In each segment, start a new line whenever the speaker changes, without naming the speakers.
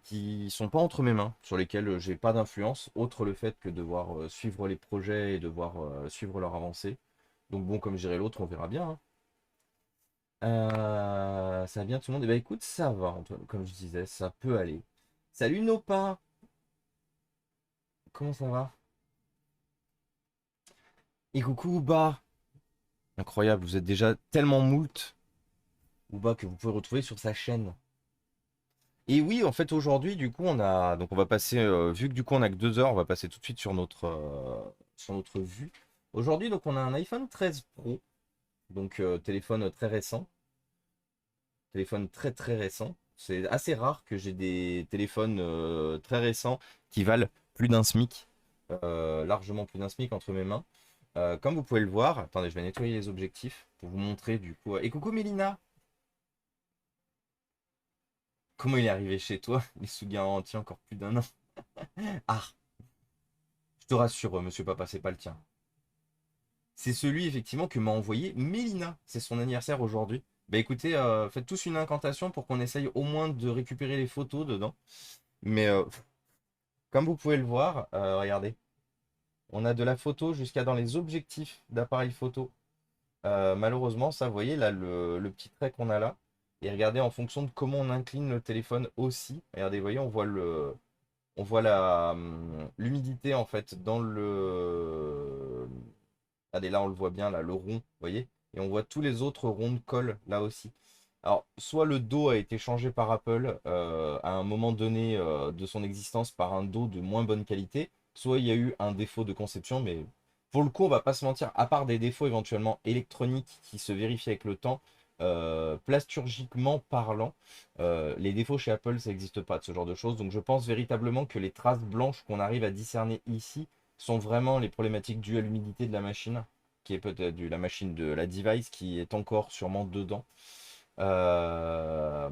qui sont pas entre mes mains, sur lesquels j'ai pas d'influence, autre le fait que devoir suivre les projets et devoir suivre leur avancée. Donc bon, comme j'irai l'autre, on verra bien, hein. Ça va bien tout le monde? Eh ben écoute, ça va, Antoine, comme je disais, ça peut aller. Salut Nopin, comment ça va? Et coucou Ouba. Incroyable, vous êtes déjà tellement moult, Ouba, que vous pouvez retrouver sur sa chaîne. Et oui, en fait, aujourd'hui, du coup, on va passer, vu que du coup, on a que 2 heures, on va passer tout de suite sur notre vue. Aujourd'hui, donc, on a un iPhone 13 Pro, donc téléphone très récent, téléphone très très récent. C'est assez rare que j'ai des téléphones très récents qui valent plus d'un SMIC, largement plus d'un SMIC entre mes mains. Comme vous pouvez le voir, attendez, je vais nettoyer les objectifs pour vous montrer du coup. Et coucou Mélina, comment il est arrivé chez toi? Il est sous garantie encore plus d'un an. Ah, je te rassure, monsieur papa, c'est pas le tien. C'est celui effectivement que m'a envoyé Mélina. C'est son anniversaire aujourd'hui. Bah écoutez, faites tous une incantation pour qu'on essaye au moins de récupérer les photos dedans. Mais comme vous pouvez le voir, regardez, on a de la photo jusqu'à dans les objectifs d'appareil photo. Malheureusement, ça, vous voyez là le petit trait qu'on a là. Et regardez en fonction de comment on incline le téléphone aussi. Regardez, vous voyez, on voit l'humidité en fait dans le. Regardez, là on le voit bien, là, le rond, vous voyez? Et on voit tous les autres ronds de colle là aussi. Alors, soit le dos a été changé par Apple à un moment donné de son existence par un dos de moins bonne qualité, soit il y a eu un défaut de conception, mais pour le coup, on va pas se mentir, à part des défauts éventuellement électroniques qui se vérifient avec le temps, plasturgiquement parlant, les défauts chez Apple, ça n'existe pas de ce genre de choses. Donc je pense véritablement que les traces blanches qu'on arrive à discerner ici sont vraiment les problématiques dues à l'humidité de la machine, qui est peut-être de la machine de la device qui est encore sûrement dedans. Euh,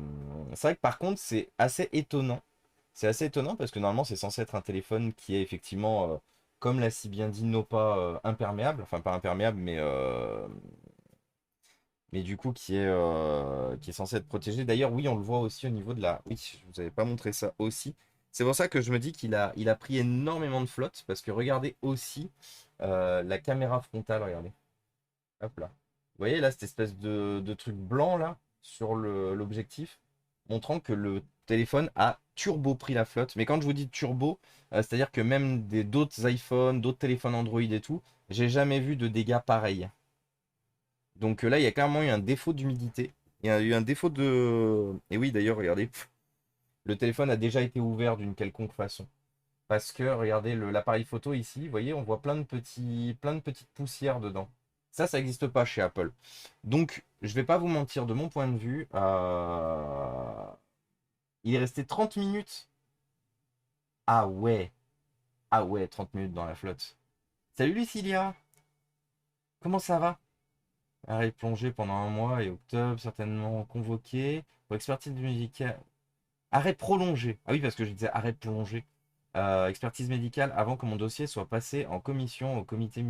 c'est vrai que par contre, c'est assez étonnant. C'est assez étonnant parce que normalement, c'est censé être un téléphone qui est effectivement, comme l'a si bien dit Nopa, imperméable. Enfin, pas imperméable, mais du coup, qui est censé être protégé. D'ailleurs, oui, on le voit aussi au niveau de la. Oui, je vous avais pas montré ça aussi. C'est pour ça que je me dis il a pris énormément de flotte parce que regardez aussi la caméra frontale. Regardez. Hop là. Vous voyez là, cette espèce de truc blanc là sur l'objectif, montrant que le téléphone a turbo pris la flotte. Mais quand je vous dis turbo, c'est-à-dire que même d'autres iPhones, d'autres téléphones Android et tout, j'ai jamais vu de dégâts pareils. Donc là, il y a clairement eu un défaut d'humidité. Il y a eu un défaut de. Et oui, d'ailleurs, regardez, le téléphone a déjà été ouvert d'une quelconque façon. Parce que, regardez, l'appareil photo ici, vous voyez, on voit plein de petites poussières dedans. Ça n'existe pas chez Apple. Donc, je vais pas vous mentir, de mon point de vue, il est resté 30 minutes. Ah ouais, ah ouais, 30 minutes dans la flotte. Salut Lucilia, comment ça va? Arrêt plongé pendant un mois et octobre, certainement convoqué pour expertise médicale. Arrêt prolongé. Ah oui, parce que je disais arrêt prolongé. Expertise médicale avant que mon dossier soit passé en commission au comité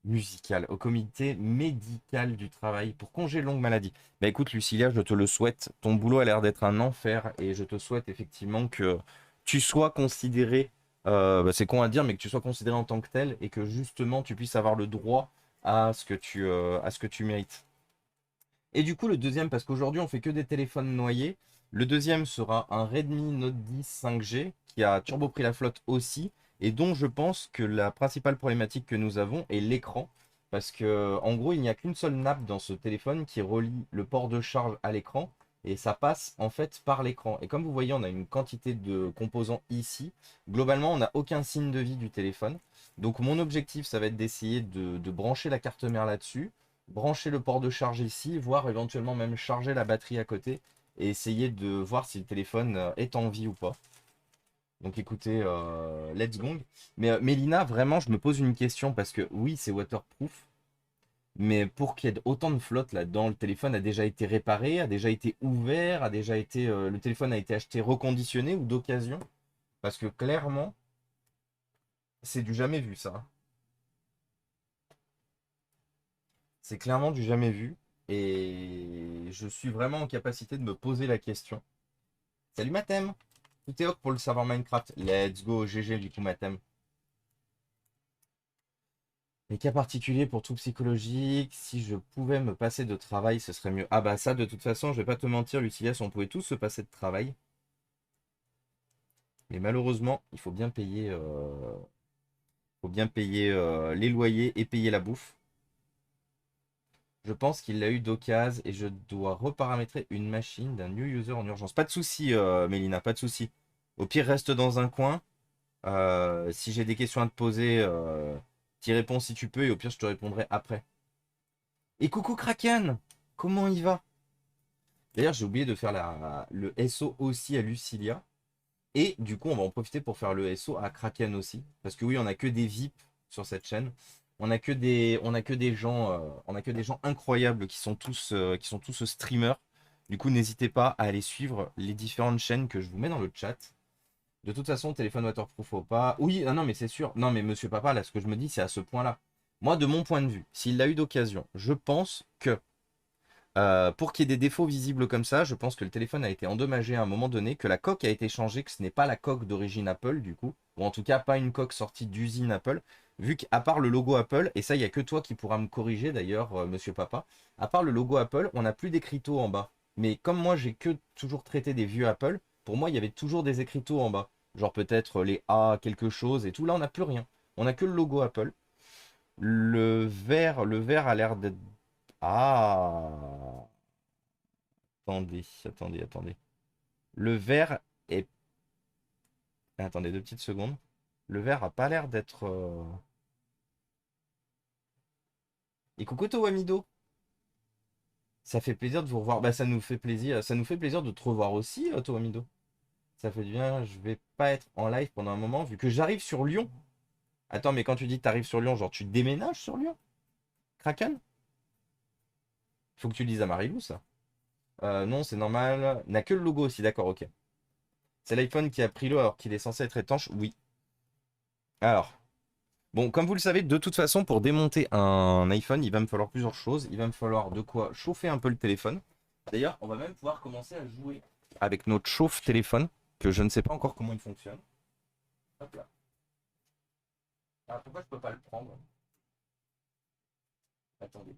musical, au comité médical du travail pour congé longue maladie. Bah écoute, Lucilia, je te le souhaite. Ton boulot a l'air d'être un enfer et je te souhaite effectivement que tu sois considéré, bah, c'est con à dire, mais que tu sois considéré en tant que tel et que justement tu puisses avoir le droit à ce que tu mérites. Et du coup, le deuxième, parce qu'aujourd'hui on fait que des téléphones noyés, le deuxième sera un Redmi Note 10 5G qui a turbo pris la flotte aussi, et dont je pense que la principale problématique que nous avons est l'écran. Parce que en gros, il n'y a qu'une seule nappe dans ce téléphone qui relie le port de charge à l'écran, et ça passe en fait par l'écran. Et comme vous voyez, on a une quantité de composants ici. Globalement, on n'a aucun signe de vie du téléphone. Donc mon objectif, ça va être d'essayer de brancher la carte mère là-dessus, brancher le port de charge ici, voire éventuellement même charger la batterie à côté et essayer de voir si le téléphone est en vie ou pas. Donc écoutez, let's go. Mais Mélina, vraiment, je me pose une question parce que oui, c'est waterproof, mais pour qu'il y ait autant de flotte là-dedans, le téléphone a déjà été réparé, a déjà été ouvert, le téléphone a été acheté reconditionné ou d'occasion. Parce que clairement, c'est du jamais vu ça. C'est clairement du jamais vu. Et je suis vraiment en capacité de me poser la question. Salut Mathem! Tout est ok pour le serveur Minecraft. Let's go, GG du coup, Mathem. Les cas particuliers pour tout psychologique, si je pouvais me passer de travail, ce serait mieux. Ah bah ça, de toute façon, je vais pas te mentir, Lucilia, si on pouvait tous se passer de travail. Mais malheureusement, il faut bien payer les loyers et payer la bouffe. Je pense qu'il l'a eu d'occasion et je dois reparamétrer une machine d'un new user en urgence. Pas de souci, Mélina, pas de souci. Au pire, reste dans un coin. Si j'ai des questions à te poser, t'y réponds si tu peux et au pire, je te répondrai après. Et coucou Kraken! Comment il va? D'ailleurs, j'ai oublié de faire le SO aussi à Lucilia. Et du coup, on va en profiter pour faire le SO à Kraken aussi. Parce que oui, on n'a que des VIP sur cette chaîne. On a que des gens, incroyables qui sont tous streamers. Du coup, n'hésitez pas à aller suivre les différentes chaînes que je vous mets dans le chat. De toute façon, téléphone waterproof ou pas. Oui, ah non, mais c'est sûr. Non, mais monsieur papa, là, ce que je me dis, c'est à ce point-là. Moi, de mon point de vue, s'il l'a eu d'occasion, je pense que pour qu'il y ait des défauts visibles comme ça, je pense que le téléphone a été endommagé à un moment donné, que la coque a été changée, que ce n'est pas la coque d'origine Apple du coup, ou en tout cas pas une coque sortie d'usine Apple, vu qu'à part le logo Apple, et ça il n'y a que toi qui pourras me corriger d'ailleurs, monsieur papa, à part le logo Apple, on n'a plus d'écriteaux en bas. Mais comme moi j'ai que toujours traité des vieux Apple, pour moi il y avait toujours des écriteaux en bas. Genre peut-être les A quelque chose et tout, là on n'a plus rien. On n'a que le logo Apple. Le vert a l'air d'être... Ah, attendez. Le vert est... Attendez 2 petites secondes. Le vert a pas l'air d'être... Et coucou Towamido. Ça fait plaisir de vous revoir. Bah ça nous fait plaisir. Ça nous fait plaisir de te revoir aussi, Towamido. Ça fait du bien. Je vais pas être en live pendant un moment vu que j'arrive sur Lyon. Attends, mais quand tu dis que t'arrives sur Lyon, genre tu déménages sur Lyon? Kraken? Faut que tu le dises à Marilou, ça. Non, c'est normal. N'a que le logo aussi, d'accord, ok. C'est l'iPhone qui a pris l'eau alors qu'il est censé être étanche? Oui. Alors, bon, comme vous le savez, de toute façon, pour démonter un iPhone, il va me falloir plusieurs choses. Il va me falloir de quoi chauffer un peu le téléphone. D'ailleurs, on va même pouvoir commencer à jouer avec notre chauffe-téléphone, que je ne sais pas encore comment il fonctionne. Hop là. Ah, pourquoi je peux pas le prendre? Attendez.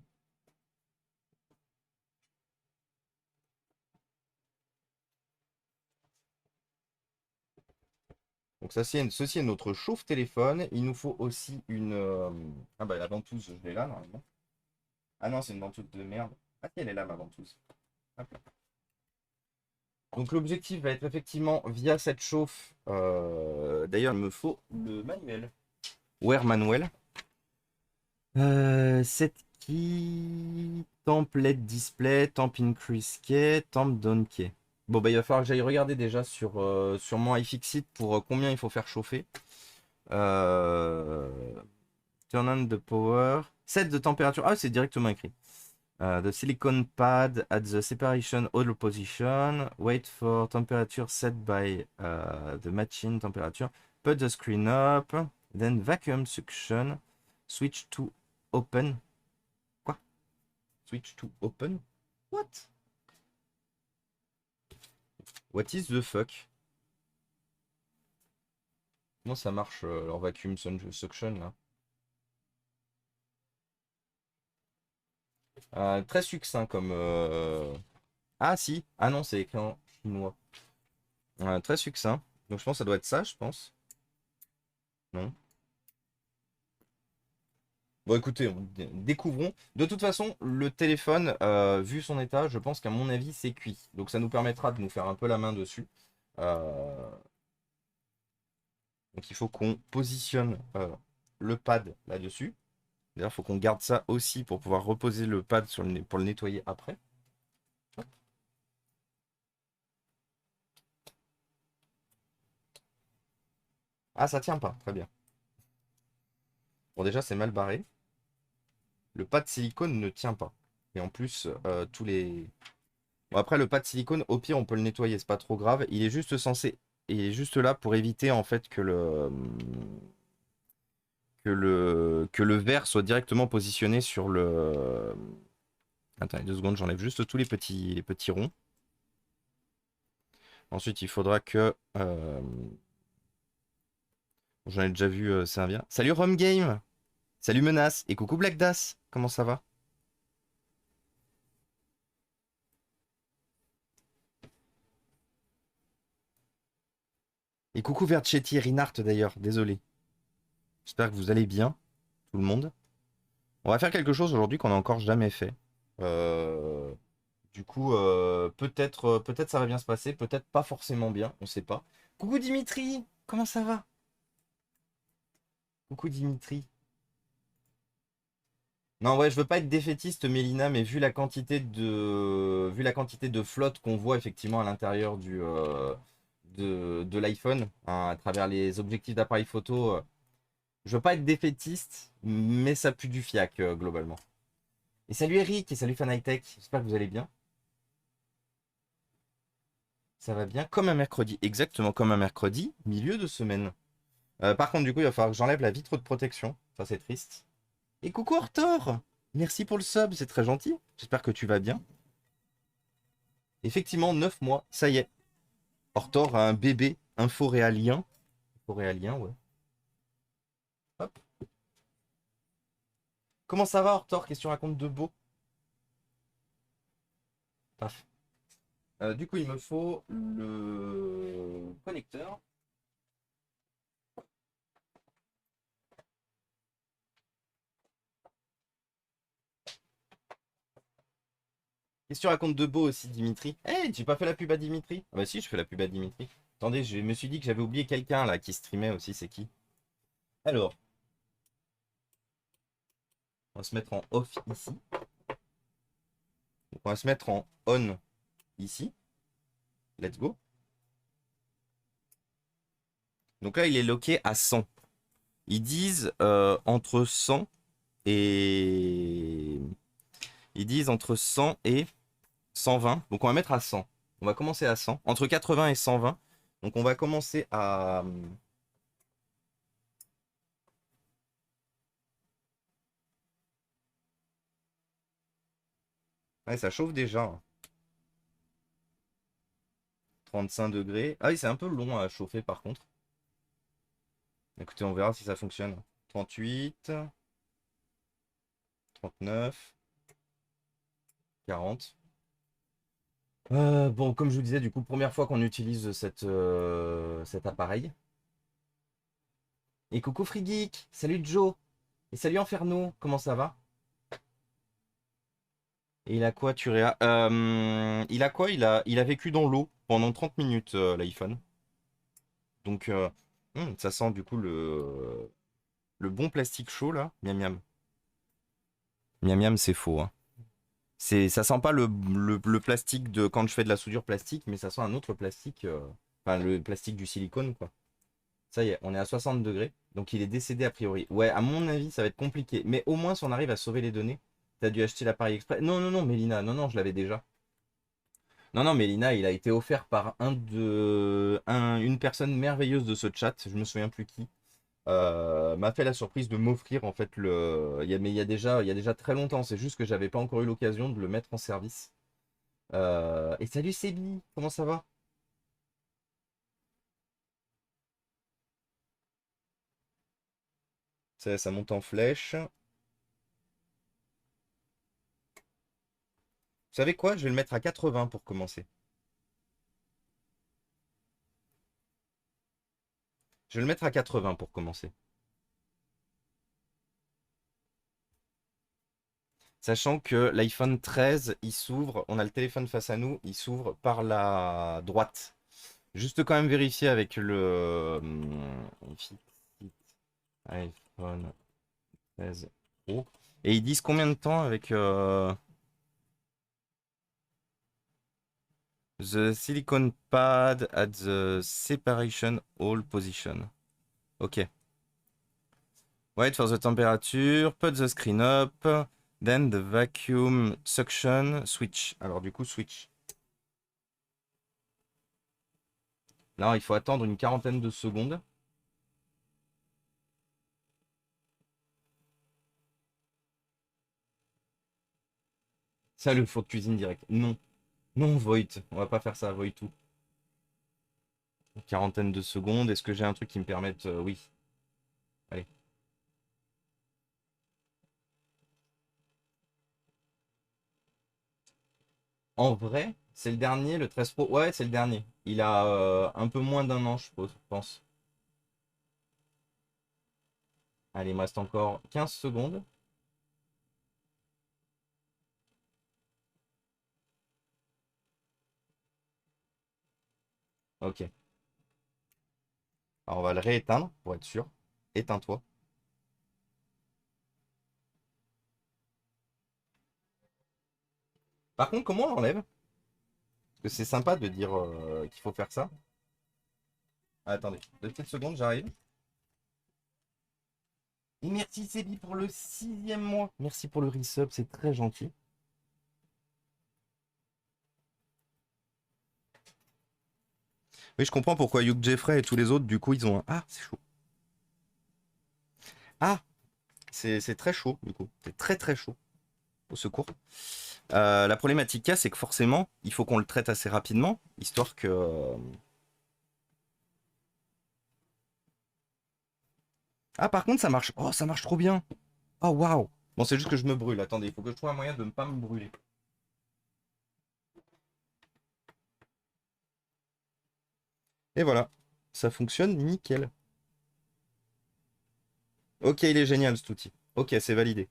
Donc ça, ceci est notre chauffe-téléphone. Il nous faut aussi une... Ah bah la ventouse, je l'ai là, normalement. Ah non, c'est une ventouse de merde. Ah, si, elle est là, ma ventouse. Hop là. Donc l'objectif va être effectivement via cette chauffe. D'ailleurs, il me faut le manuel. Wear manuel. Set key, temp LED display, temp increase key, temp down key. Bon bah il va falloir que j'aille regarder déjà sur mon iFixit pour combien il faut faire chauffer. Euh, Turn on the power. Set de température. Ah c'est directement écrit. The silicone pad at the separation holder position. Wait for temperature set by the machine temperature. Put the screen up. Then vacuum suction. Switch to open. Quoi? Switch to open? What? What is the fuck? Comment ça marche leur vacuum suction là? Très succinct comme. Ah si. Ah non, c'est écrit en chinois. Très succinct. Donc je pense que ça doit être ça, je pense. Non. Bon, écoutez, découvrons. De toute façon, le téléphone, vu son état, je pense qu'à mon avis, c'est cuit. Donc ça nous permettra de nous faire un peu la main dessus. Euh, Donc il faut qu'on positionne le pad là-dessus. D'ailleurs, il faut qu'on garde ça aussi pour pouvoir reposer le pad pour le nettoyer après. Hop. Ah, ça tient pas. Très bien. Bon, déjà, c'est mal barré. Le pad silicone ne tient pas. Et en plus, tous les... Bon, après, le pad silicone, au pire, on peut le nettoyer, c'est pas trop grave. Il est juste censé... Il est juste là pour éviter, en fait, que le verre soit directement positionné sur le... Attendez 2 secondes, j'enlève juste tous les petits ronds. Ensuite, il faudra que... j'en ai déjà vu servir. Salut Rum Game. Salut Menace. Et coucou Black Das. Comment ça va? Et coucou Vercetti et Rinart d'ailleurs. Désolé. J'espère que vous allez bien, tout le monde. On va faire quelque chose aujourd'hui qu'on n'a encore jamais fait. Euh, Du coup, peut-être ça va bien se passer, peut-être pas forcément bien, on sait pas. Coucou Dimitri, comment ça va? Coucou Dimitri. Non, ouais, je veux pas être défaitiste, Mélina, mais vu la quantité de flotte qu'on voit effectivement à l'intérieur de l'iPhone, hein, à travers les objectifs d'appareil photo, je veux pas être défaitiste, mais ça pue du fiac globalement. Et salut Eric et salut Fanitech, j'espère que vous allez bien. Ça va bien, comme un mercredi, exactement comme un mercredi, milieu de semaine. Par contre, du coup, il va falloir que j'enlève la vitre de protection. Ça, c'est triste. Et coucou Arthur. Merci pour le sub, c'est très gentil. J'espère que tu vas bien. Effectivement, 9 mois, ça y est. Hortor a un bébé inforéalien. Inforéalien, ouais. Hop. Comment ça va, Hortor? Qu'est-ce que tu racontes de beau? Paf. Du coup, il me faut le connecteur. Qu'est-ce que tu racontes de beau aussi, Dimitri? Eh, j'ai pas fait la pub à Dimitri? Ah bah si, je fais la pub à Dimitri. Attendez, je me suis dit que j'avais oublié quelqu'un là qui streamait aussi, c'est qui? Alors, on va se mettre en off ici. Donc, on va se mettre en on ici. Let's go. Donc là, il est loqué à 100. Ils disent entre 100 et... Ils disent entre 100 et 120. Donc on va mettre à 100. On va commencer à 100. Entre 80 et 120. Donc on va commencer à... Ouais, ça chauffe déjà. 35 degrés. Ah oui, c'est un peu long à chauffer par contre. Écoutez, on verra si ça fonctionne. 38, 39, 40. Bon, comme je vous disais, du coup, première fois qu'on utilise cet appareil. Et coucou Free salut Joe, et salut Inferno, comment ça va? Et il a quoi, Turea? Il a quoi? Il a vécu dans l'eau pendant 30 minutes, l'iPhone. Donc, ça sent du coup le bon plastique chaud là. Miam miam. Miam miam, c'est faux, hein. Ça sent pas le plastique de quand je fais de la soudure plastique, mais ça sent un autre plastique. Enfin, le plastique du silicone, quoi. Ça y est, on est à 60 degrés. Donc il est décédé a priori. Ouais, à mon avis, ça va être compliqué. Mais au moins, si on arrive à sauver les données, t'as dû acheter l'appareil exprès. Non, non, non, Mélina, non, non, je l'avais déjà. Non, non, Mélina, il a été offert par une personne merveilleuse de ce chat, je me souviens plus qui, m'a fait la surprise de m'offrir en fait mais il y a déjà très longtemps, c'est juste que j'avais pas encore eu l'occasion de le mettre en service. Et salut Sébi, comment ça va? Ça monte en flèche. Vous savez quoi? Je vais le mettre à 80 pour commencer. Je vais le mettre à 80 pour commencer. Sachant que l'iPhone 13, il s'ouvre, on a le téléphone face à nous, il s'ouvre par la droite. Juste quand même vérifier avec le iPhone 13 Pro. Et ils disent combien de temps avec the silicone pad at the separation hole position. Ok. Wait for the temperature, put the screen up, then the vacuum suction switch. Alors du coup, switch. Là, il faut attendre une quarantaine de secondes. Ça, le four de cuisine direct. Non. Non, Void. On va pas faire ça, Void tout. Une quarantaine de secondes. Est-ce que j'ai un truc qui me permette... oui. Allez. En vrai, c'est le dernier, le 13 Pro. Ouais, c'est le dernier. Il a un peu moins d'un an, je pense. Allez, il me reste encore 15 secondes. Ok. Alors, on va le rééteindre pour être sûr. Éteins-toi. Par contre, comment on l'enlève? Parce que c'est sympa de dire qu'il faut faire ça. Ah, attendez, 2 petites secondes, j'arrive. Et merci Sébi pour le 6e mois. Merci pour le resub, c'est très gentil. Oui, je comprends pourquoi Hugh Jeffrey et tous les autres, du coup, ils ont un... Ah, c'est chaud. Ah, c'est très chaud, du coup. C'est très très chaud. Au secours. La problématique qu'il y a, c'est que forcément, il faut qu'on le traite assez rapidement, histoire que... Ah, par contre, ça marche. Oh, ça marche trop bien. Oh, waouh. Bon, c'est juste que je me brûle. Attendez, il faut que je trouve un moyen de ne pas me brûler. Et voilà. Ça fonctionne nickel. Ok, il est génial, cet outil. Ok, c'est validé.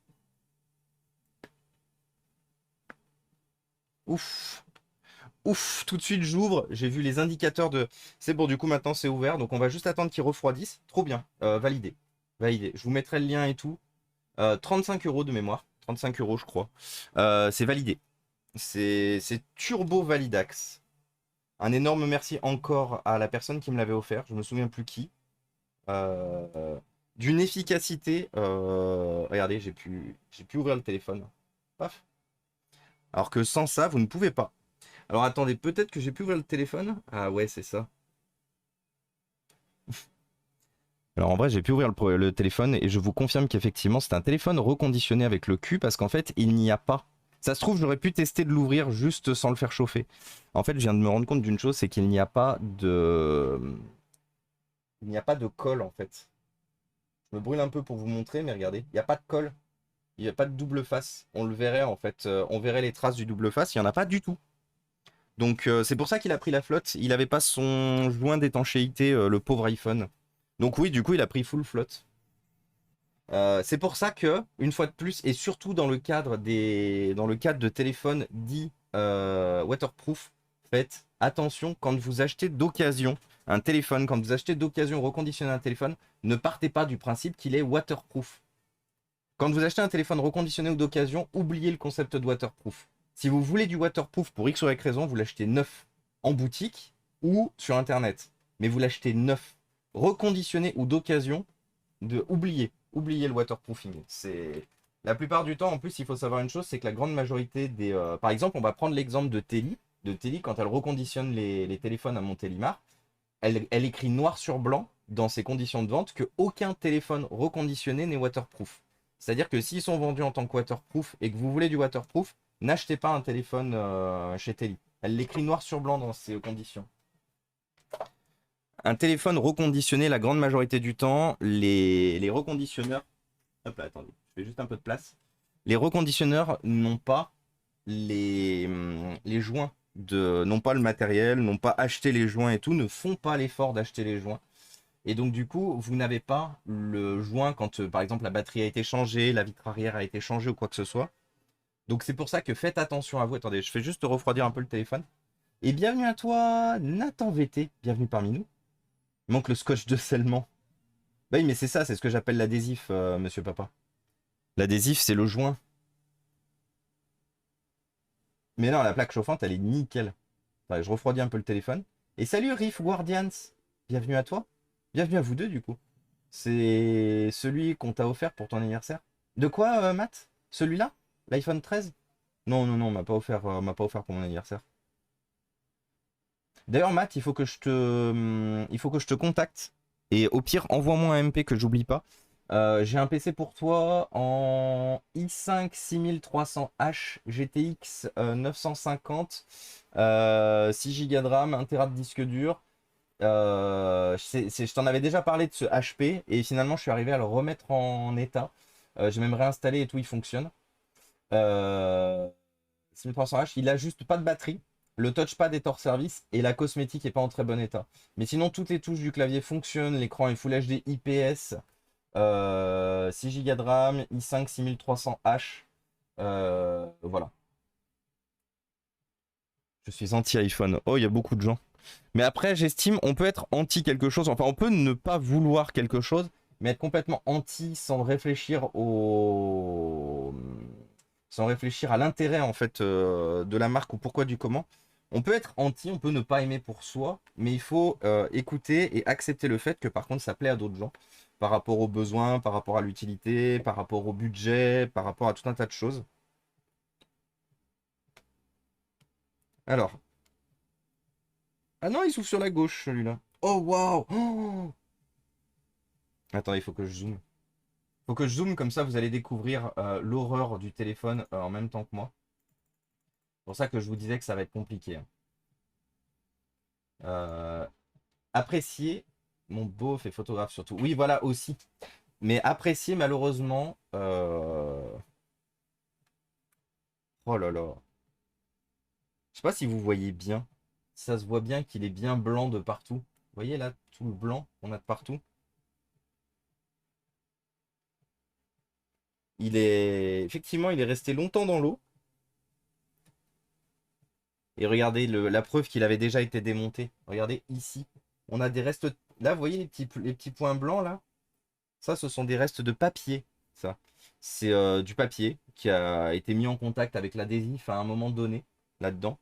Ouf. Ouf, tout de suite j'ouvre, j'ai vu les indicateurs de... C'est bon, du coup maintenant c'est ouvert, donc on va juste attendre qu'il refroidisse. Trop bien, validé. Validé. Je vous mettrai le lien et tout. 35 € de mémoire, 35 € je crois. C'est validé. C'est Turbo Validax. Un énorme merci encore à la personne qui me l'avait offert, je me souviens plus qui. D'une efficacité... regardez, j'ai pu ouvrir le téléphone. Paf. Alors que sans ça, vous ne pouvez pas. Alors attendez, peut-être que j'ai pu ouvrir le téléphone. Ah ouais, c'est ça. Alors en vrai, j'ai pu ouvrir le téléphone et je vous confirme qu'effectivement, c'est un téléphone reconditionné avec le cul parce qu'en fait, il n'y a pas. Ça se trouve, j'aurais pu tester de l'ouvrir juste sans le faire chauffer. En fait, je viens de me rendre compte d'une chose, c'est qu'il n'y a pas de... Il n'y a pas de colle en fait. Je me brûle un peu pour vous montrer, mais regardez, il n'y a pas de colle. Il n'y a pas de double face. On le verrait en fait. On verrait les traces du double face, il n'y en a pas du tout. Donc c'est pour ça qu'il a pris la flotte. Il n'avait pas son joint d'étanchéité, le pauvre iPhone. Donc oui, du coup, il a pris full flotte. C'est pour ça que, une fois de plus, et surtout dans le cadre de téléphones dits waterproof, faites attention quand vous achetez d'occasion un téléphone, quand vous achetez d'occasion reconditionner un téléphone, ne partez pas du principe qu'il est waterproof. Quand vous achetez un téléphone reconditionné ou d'occasion, oubliez le concept de waterproof. Si vous voulez du waterproof pour X ou Y raison, vous l'achetez neuf en boutique ou sur internet. Mais vous l'achetez neuf, reconditionné ou d'occasion, oubliez le waterproofing. C'est la plupart du temps, en plus, il faut savoir une chose, c'est que la grande majorité des... par exemple, on va prendre l'exemple de Teli. De Teli, quand elle reconditionne les téléphones à Montélimar, elle écrit noir sur blanc dans ses conditions de vente que aucun téléphone reconditionné n'est waterproof. C'est-à-dire que s'ils sont vendus en tant que waterproof et que vous voulez du waterproof, n'achetez pas un téléphone chez Teli. Elle l'écrit noir sur blanc dans ses conditions. Un téléphone reconditionné, la grande majorité du temps, les reconditionneurs... Hop là, attendez, je fais juste un peu de place. Les reconditionneurs n'ont pas les joints, n'ont pas le matériel, n'ont pas acheté les joints et tout, ne font pas l'effort d'acheter les joints. Et donc du coup, vous n'avez pas le joint quand par exemple la batterie a été changée, la vitre arrière a été changée ou quoi que ce soit. Donc c'est pour ça que faites attention à vous. Attendez, je fais juste refroidir un peu le téléphone. Et bienvenue à toi, Nathan VT, bienvenue parmi nous. Il manque le scotch de scellement. Bah oui, mais c'est ça, c'est ce que j'appelle l'adhésif, monsieur papa. L'adhésif, c'est le joint. Mais non, la plaque chauffante, elle est nickel. Enfin, je refroidis un peu le téléphone. Et salut Riff Guardians, bienvenue à toi. Bienvenue à vous deux du coup. C'est celui qu'on t'a offert pour ton anniversaire. De quoi, Matt? Celui-là? L'iPhone 13? Non, non, non, m'a pas offert pour mon anniversaire. D'ailleurs, Matt, il faut que je te contacte. Et au pire, envoie-moi un MP que j'oublie pas. J'ai un PC pour toi en i5 6300H GTX 950, 6 Go de RAM, 1 Tera de disque dur. Je t'en avais déjà parlé de ce HP et finalement je suis arrivé à le remettre en état. J'ai même réinstallé et tout, il fonctionne. 6300H, il a juste pas de batterie. Le touchpad est hors service et la cosmétique est pas en très bon état. Mais sinon, toutes les touches du clavier fonctionnent. L'écran est Full HD IPS. 6 Go de RAM, i5 6300H. Voilà. Je suis anti-iPhone. Oh, il y a beaucoup de gens. Mais après, j'estime, on peut être anti quelque chose. Enfin, on peut ne pas vouloir quelque chose, mais être complètement anti sans réfléchir sans réfléchir à l'intérêt en fait de la marque ou pourquoi du comment. On peut être anti, on peut ne pas aimer pour soi, mais il faut écouter et accepter le fait que par contre ça plaît à d'autres gens par rapport aux besoins, par rapport à l'utilité, par rapport au budget, par rapport à tout un tas de choses. Alors, ah non, il s'ouvre sur la gauche celui-là. Oh waouh! Oh, attends, il faut que je zoome. Faut que je zoome comme ça, vous allez découvrir l'horreur du téléphone en même temps que moi. C'est pour ça que je vous disais que ça va être compliqué, hein. Euh, apprécier, mon beauf et photographe surtout. Oui, voilà aussi. Mais apprécier, malheureusement. Oh là là. Je sais pas si vous voyez bien. Ça se voit bien qu'il est bien blanc de partout. Vous voyez là, tout le blanc qu'on a de partout. Il est. Effectivement, il est resté longtemps dans l'eau. Et regardez la preuve qu'il avait déjà été démonté. Regardez ici. On a des restes. Là, vous voyez les petits points blancs là? Ça, ce sont des restes de papier. Ça. C'est du papier qui a été mis en contact avec l'adhésif à un moment donné là-dedans.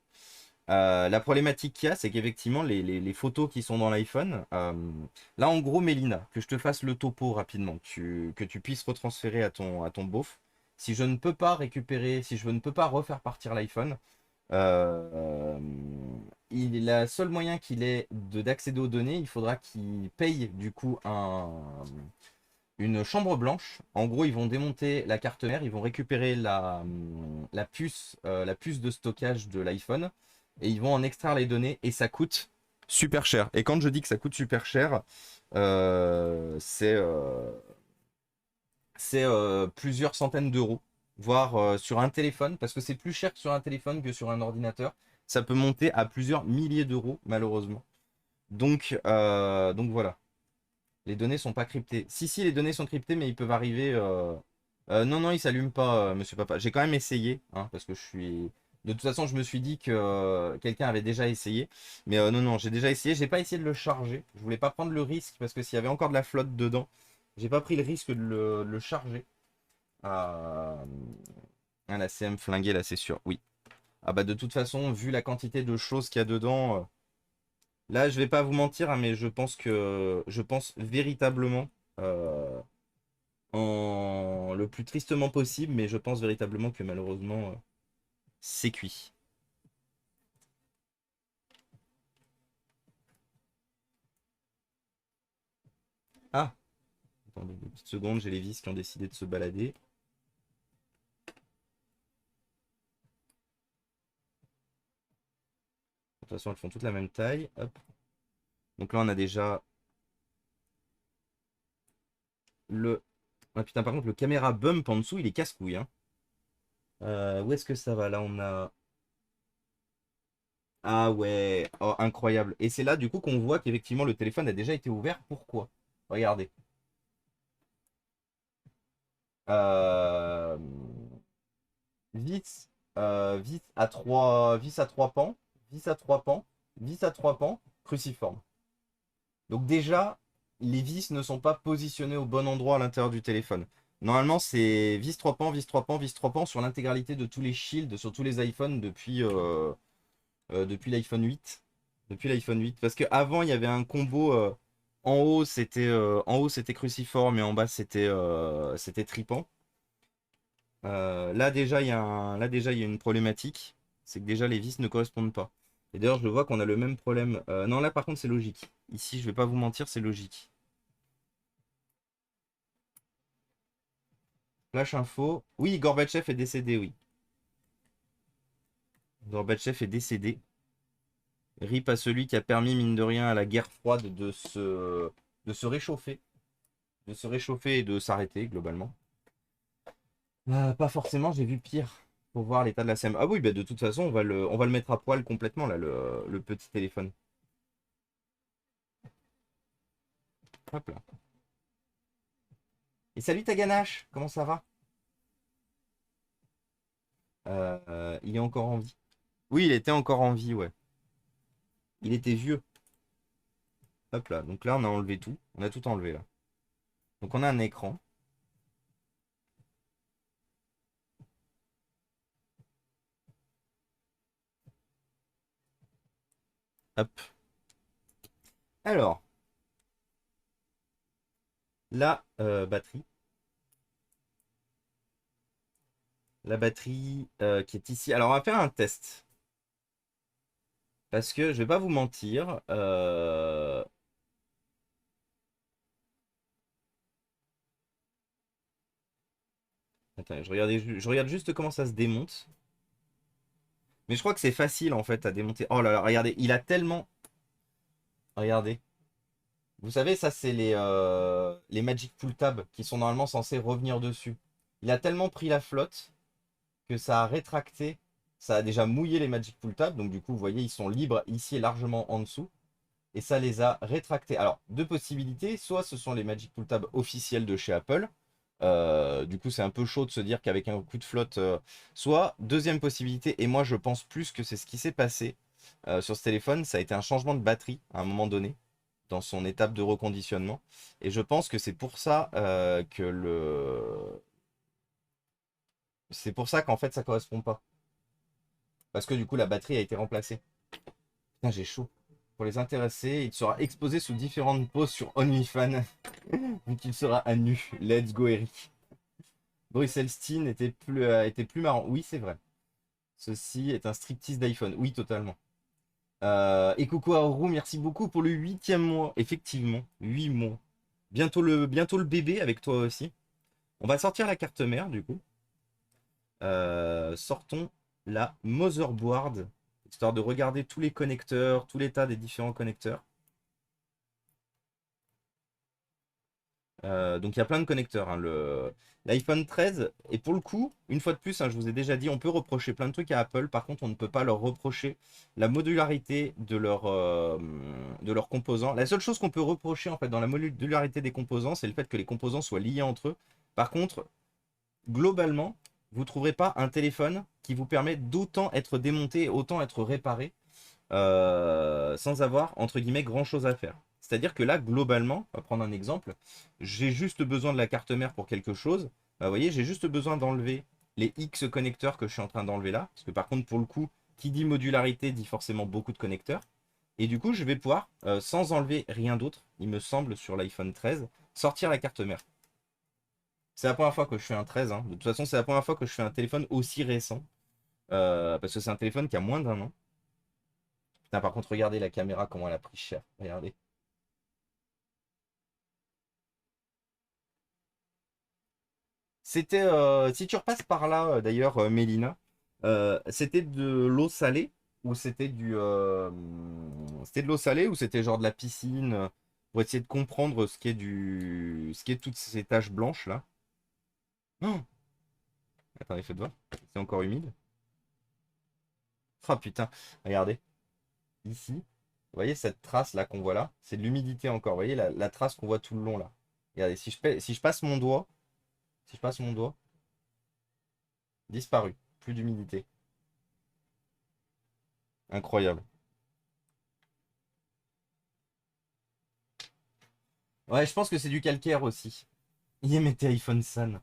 La problématique qu'il y a, c'est qu'effectivement, les photos qui sont dans l'iPhone, là en gros, Mélina, que je te fasse le topo rapidement, que tu puisses retransférer à ton beauf. Si je ne peux pas récupérer, si je ne peux pas refaire partir l'iPhone, euh, la seule moyen qu'il ait d'accéder aux données, il faudra qu'il paye du coup une chambre blanche. En gros, ils vont démonter la carte mère, ils vont récupérer la puce de stockage de l'iPhone et ils vont en extraire les données et ça coûte super cher. Et quand je dis que ça coûte super cher, c'est plusieurs centaines d'euros, voire sur un téléphone, parce que c'est plus cher que sur un téléphone que sur un ordinateur. Ça peut monter à plusieurs milliers d'euros, malheureusement. Donc voilà. Les données sont pas cryptées. Si, les données sont cryptées, mais ils peuvent arriver. Non, non, ils s'allument pas, monsieur papa. J'ai quand même essayé, hein, parce que je suis. De toute façon, je me suis dit que quelqu'un avait déjà essayé. Mais non, non, j'ai déjà essayé. J'ai pas essayé de le charger. Je voulais pas prendre le risque parce que s'il y avait encore de la flotte dedans, j'ai pas pris le risque de le charger. Ah, la CM flinguée là, c'est sûr. Oui. Ah bah de toute façon, vu la quantité de choses qu'il y a dedans, là, je vais pas vous mentir, hein, mais je pense véritablement euh, en le plus tristement possible, mais je pense véritablement que malheureusement c'est cuit. Ah, attendez une petite seconde, j'ai les vis qui ont décidé de se balader. De toute façon, elles font toutes la même taille. Hop. Donc là, on a déjà le. Ah putain, par contre, le caméra bump en dessous, il est casse-couille, hein. Où est-ce que ça va? Là, on a. Ah ouais, oh, incroyable. Et c'est là, du coup, qu'on voit qu'effectivement, le téléphone a déjà été ouvert. Pourquoi? Regardez. Euh, vis, vis à trois pans, vis à trois pans, vis à trois pans, cruciforme. Donc déjà, les vis ne sont pas positionnés au bon endroit à l'intérieur du téléphone. Normalement, c'est vis trois pans, vis trois pans, vis trois pans sur l'intégralité de tous les shields, sur tous les iPhones depuis l'iPhone 8. Depuis l'iPhone 8. Parce qu'avant, il y avait un combo. En haut, c'était cruciforme et en bas, c'était tripant. Là déjà, il y a une problématique. C'est que déjà, les vis ne correspondent pas. Et d'ailleurs, je vois qu'on a le même problème. Non, là, par contre, c'est logique. Ici, je vais pas vous mentir, c'est logique. Flash info. Oui, Gorbatchev est décédé, oui. Gorbatchev est décédé. RIP à celui qui a permis, mine de rien, à la guerre froide de se réchauffer. De se réchauffer et de s'arrêter, globalement. Pas forcément, j'ai vu pire. Pour voir l'état de la SEM. Ah oui, bah de toute façon, on va le mettre à poil complètement, là, le petit téléphone. Hop là. Et salut ta ganache, comment ça va? Il est encore en vie. Oui, il était encore en vie, ouais. Il était vieux. Hop là, donc là, on a enlevé tout. On a tout enlevé, là. Donc on a un écran. Hop. Alors, la batterie. La batterie qui est ici. Alors, on va faire un test. Parce que je vais pas vous mentir. Attends, je regarde juste comment ça se démonte. Mais je crois que c'est facile en fait à démonter. Oh là là, regardez, il a tellement. Regardez. Vous savez, ça c'est les Magic Pull Tab qui sont normalement censés revenir dessus. Il a tellement pris la flotte que ça a rétracté. Ça a déjà mouillé les Magic Pull Tab. Donc du coup, vous voyez, ils sont libres ici et largement en dessous. Et ça les a rétractés. Alors, deux possibilités. Soit ce sont les Magic Pull Tab officiels de chez Apple. Du coup, c'est un peu chaud de se dire qu'avec un coup de flotte. Soit, deuxième possibilité, et moi je pense plus que c'est ce qui s'est passé sur ce téléphone, ça a été un changement de batterie à un moment donné dans son étape de reconditionnement. Et je pense que c'est pour ça que le. C'est pour ça qu'en fait ça correspond pas. Parce que du coup la batterie a été remplacée. Putain, j'ai chaud. Pour les intéressés, il sera exposé sous différentes poses sur OnlyFans. Vu qu'il sera à nu. Let's go Eric. Bruxelles Steen était plus marrant. Oui, c'est vrai. Ceci est un striptease d'iPhone. Oui, totalement. Et coucou à Aurou, merci beaucoup pour le 8e mois. Effectivement, 8 mois. Bientôt le bébé avec toi aussi. On va sortir la carte mère du coup. Sortons la motherboard, histoire de regarder tous les connecteurs, tout l'état des différents connecteurs. Donc il y a plein de connecteurs, hein. L'iPhone 13, et pour le coup, une fois de plus, hein, je vous ai déjà dit, on peut reprocher plein de trucs à Apple. Par contre, on ne peut pas leur reprocher la modularité de leurs composants. La seule chose qu'on peut reprocher en fait dans la modularité des composants, c'est le fait que les composants soient liés entre eux. Par contre, globalement, vous ne trouverez pas un téléphone qui vous permet d'autant être démonté, autant être réparé sans avoir, entre guillemets, grand-chose à faire. C'est-à-dire que là, globalement, on va prendre un exemple, j'ai juste besoin de la carte mère pour quelque chose. Bah, vous voyez, j'ai juste besoin d'enlever les X connecteurs que je suis en train d'enlever là. Parce que par contre, pour le coup, qui dit modularité dit forcément beaucoup de connecteurs. Et du coup, je vais pouvoir, sans enlever rien d'autre, il me semble, sur l'iPhone 13, sortir la carte mère. C'est la première fois que je fais un 13, hein. De toute façon, c'est la première fois que je fais un téléphone aussi récent. Parce que c'est un téléphone qui a moins d'un an. Putain, par contre, regardez la caméra, comment elle a pris cher. Regardez. C'était, si tu repasses par là, d'ailleurs, Mélina, c'était de l'eau salée ou c'était de l'eau salée ou c'était genre de la piscine pour essayer de comprendre ce qui est toutes ces taches blanches là. Oh, attendez, faites voir. C'est encore humide. Oh putain, regardez. Ici, vous voyez cette trace là qu'on voit là, c'est de l'humidité encore. Vous voyez la trace qu'on voit tout le long là. Regardez, si je passe mon doigt, si je passe mon doigt, disparu, plus d'humidité. Incroyable. Ouais, je pense que c'est du calcaire aussi. Il mettait iPhone San.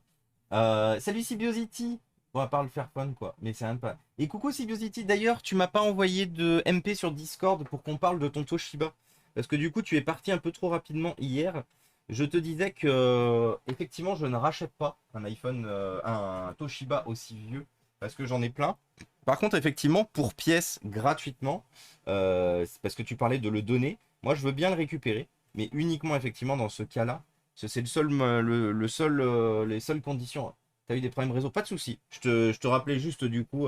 Salut Sybiosity. Bon, à part le faire fun, quoi. Mais c'est même pas. Et coucou Sybiosity. D'ailleurs, tu m'as pas envoyé de MP sur Discord pour qu'on parle de ton Toshiba. Parce que du coup, tu es parti un peu trop rapidement hier. Je te disais que, effectivement, je ne rachète pas un iPhone, un Toshiba aussi vieux. Parce que j'en ai plein. Par contre, effectivement, pour pièce, gratuitement, c'est parce que tu parlais de le donner, moi, je veux bien le récupérer. Mais uniquement, effectivement, dans ce cas-là. C'est le seul, les seules conditions. T'as eu des problèmes réseau, pas de souci. Je te rappelais juste du coup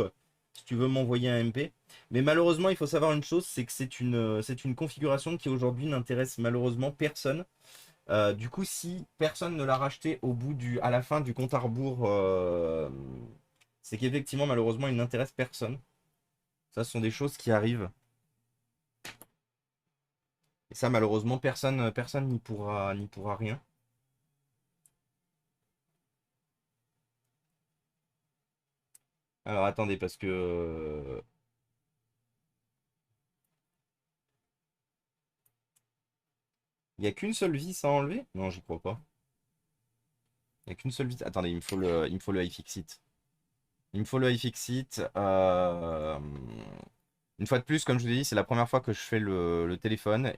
si tu veux m'envoyer un MP. Mais malheureusement, il faut savoir une chose, c'est que c'est une configuration qui aujourd'hui n'intéresse malheureusement personne. Du coup, si personne ne l'a racheté à la fin du compte à rebours, c'est qu'effectivement, malheureusement, il n'intéresse personne. Ça, ce sont des choses qui arrivent. Et ça, malheureusement, personne n'y pourra rien. Alors, attendez, parce que il n'y a qu'une seule vis à enlever? Non, j'y crois pas. Il n'y a qu'une seule vis. Attendez, il me faut le iFixit. Il me faut le iFixit. Une fois de plus, comme je vous ai dit, c'est la première fois que je fais le téléphone.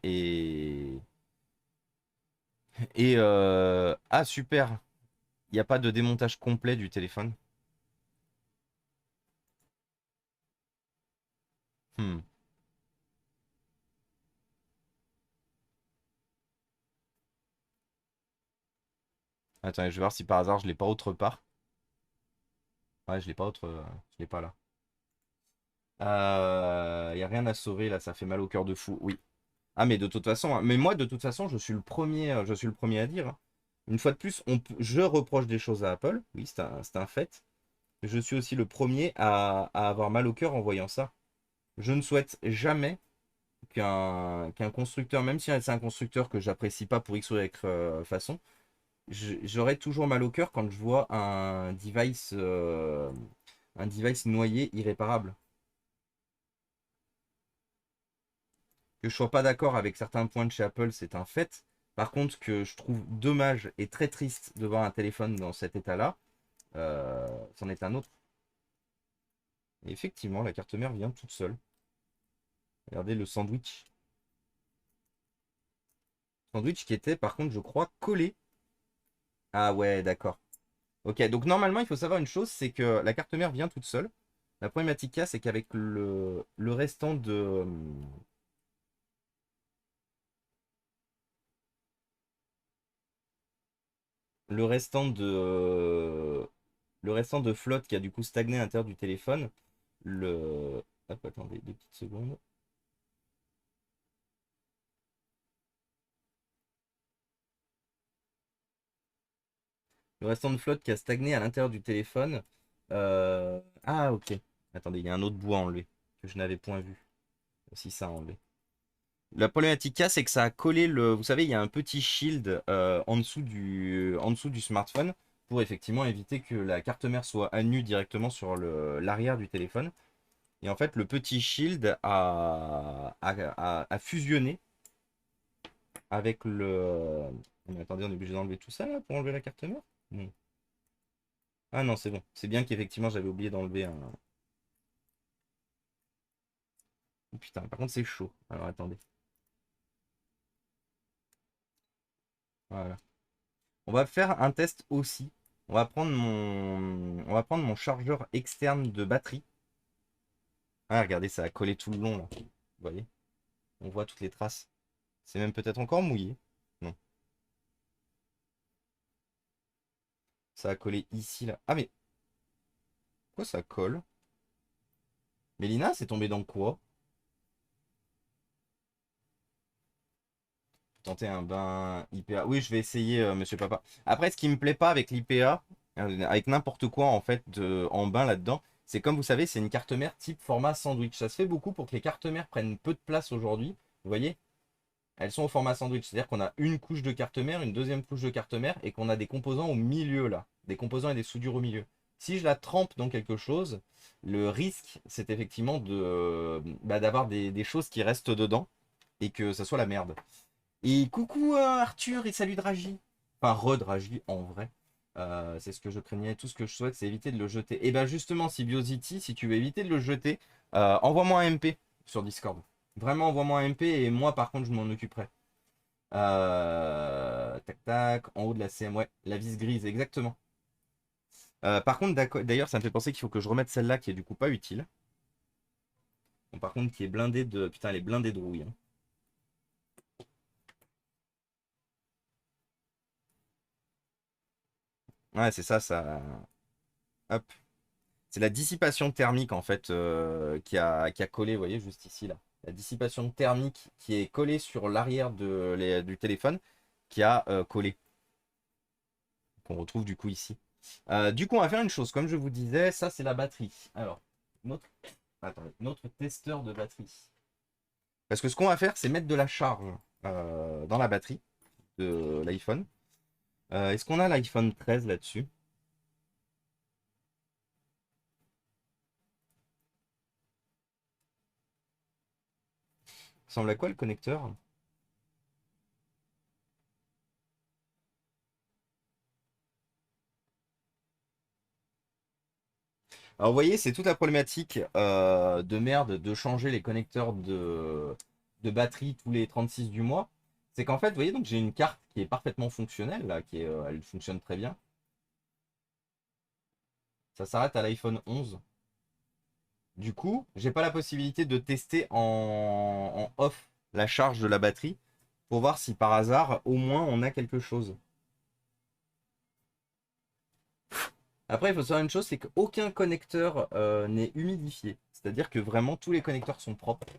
Ah, super! Il n'y a pas de démontage complet du téléphone. Hmm. Attendez, je vais voir si par hasard je l'ai pas autre part. Ouais, je l'ai pas là. Il n'y a rien à sauver là, ça fait mal au cœur de fou. Oui. Ah, mais de toute façon, hein, mais moi de toute façon, je suis le premier à dire, hein. Une fois de plus, je reproche des choses à Apple. Oui, c'est un fait. Je suis aussi le premier à avoir mal au cœur en voyant ça. Je ne souhaite jamais qu'un constructeur, même si c'est un constructeur que j'apprécie pas pour X ou Y façon, j'aurais toujours mal au cœur quand je vois un device noyé irréparable. Que je sois pas d'accord avec certains points de chez Apple, c'est un fait. Par contre, que je trouve dommage et très triste de voir un téléphone dans cet état-là, c'en est un autre. Et effectivement, la carte mère vient toute seule. Regardez le sandwich. Sandwich qui était, par contre, je crois, collé. Ah ouais, d'accord. Ok, donc normalement, il faut savoir une chose, c'est que la carte mère vient toute seule. La problématique qu'il y a, c'est qu'avec le restant le restant de, le restant de flotte qui a du coup stagné à l'intérieur du téléphone, hop, attendez 2 petites secondes. Le restant de flotte qui a stagné à l'intérieur du téléphone. Ah, ok. Attendez, il y a un autre bout à enlever que je n'avais point vu. Aussi ça à enlever. La problématique qu'il y a, c'est que ça a collé le. Vous savez, il y a un petit shield en dessous du smartphone pour effectivement éviter que la carte mère soit à nu directement sur l'arrière du téléphone. Et en fait, le petit shield a fusionné avec le. Mais attendez, on est obligé d'enlever tout ça là pour enlever la carte mère? Non. Ah non, c'est bon. C'est bien qu'effectivement, j'avais oublié d'enlever un. Oh, putain, par contre, c'est chaud. Alors attendez. Voilà. On va faire un test aussi. On va prendre mon chargeur externe de batterie. Ah, regardez, ça a collé tout le long là. Vous voyez? On voit toutes les traces. C'est même peut-être encore mouillé. Non, ça a collé ici là. Ah, mais pourquoi ça colle? Mélina, c'est tombé dans quoi? Tenter un bain IPA. Oui, je vais essayer, monsieur papa. Après, ce qui me plaît pas avec l'IPA, avec n'importe quoi en fait en bain là-dedans, c'est comme vous savez, c'est une carte mère type format sandwich. Ça se fait beaucoup pour que les cartes mères prennent peu de place aujourd'hui. Vous voyez? Elles sont au format sandwich. C'est-à-dire qu'on a une couche de carte mère, une deuxième couche de carte mère et qu'on a des composants au milieu là. Des composants et des soudures au milieu. Si je la trempe dans quelque chose, le risque, c'est effectivement d'avoir des choses qui restent dedans et que ça soit la merde. Et coucou Arthur et salut Dragi. Enfin, re-Dragi en vrai. C'est ce que je craignais. Tout ce que je souhaite, c'est éviter de le jeter. Et bien justement, Sibiosity, si tu veux éviter de le jeter, envoie-moi un MP sur Discord. Vraiment, envoie-moi un MP et moi, par contre, je m'en occuperai. Tac tac, en haut de la CM, ouais, la vis grise, exactement. Par contre, d'ailleurs, ça me fait penser qu'il faut que je remette celle-là qui est du coup pas utile. Bon, par contre, qui est blindée de. Putain, elle est blindée de rouille, hein. Ouais, c'est ça, ça. Hop. C'est la dissipation thermique en fait qui a collé, vous voyez, juste ici là. La dissipation thermique qui est collée sur l'arrière du téléphone qui a collé. Qu'on retrouve du coup ici. Du coup, on va faire une chose. Comme je vous disais, ça c'est la batterie. Alors, notre, attendez, notre testeur de batterie. Parce que ce qu'on va faire, c'est mettre de la charge dans la batterie de l'iPhone. Est-ce qu'on a l'iPhone 13 là-dessus? Il ressemble à quoi le connecteur? Alors vous voyez, c'est toute la problématique de merde de changer les connecteurs de batterie tous les 36 du mois. C'est qu'en fait, vous voyez, donc j'ai une carte qui est parfaitement fonctionnelle, là, elle fonctionne très bien. Ça s'arrête à l'iPhone 11. Du coup, j'ai pas la possibilité de tester en off la charge de la batterie pour voir si par hasard, au moins, on a quelque chose. Après, il faut savoir une chose, c'est qu'aucun connecteur n'est humidifié. C'est-à-dire que vraiment tous les connecteurs sont propres.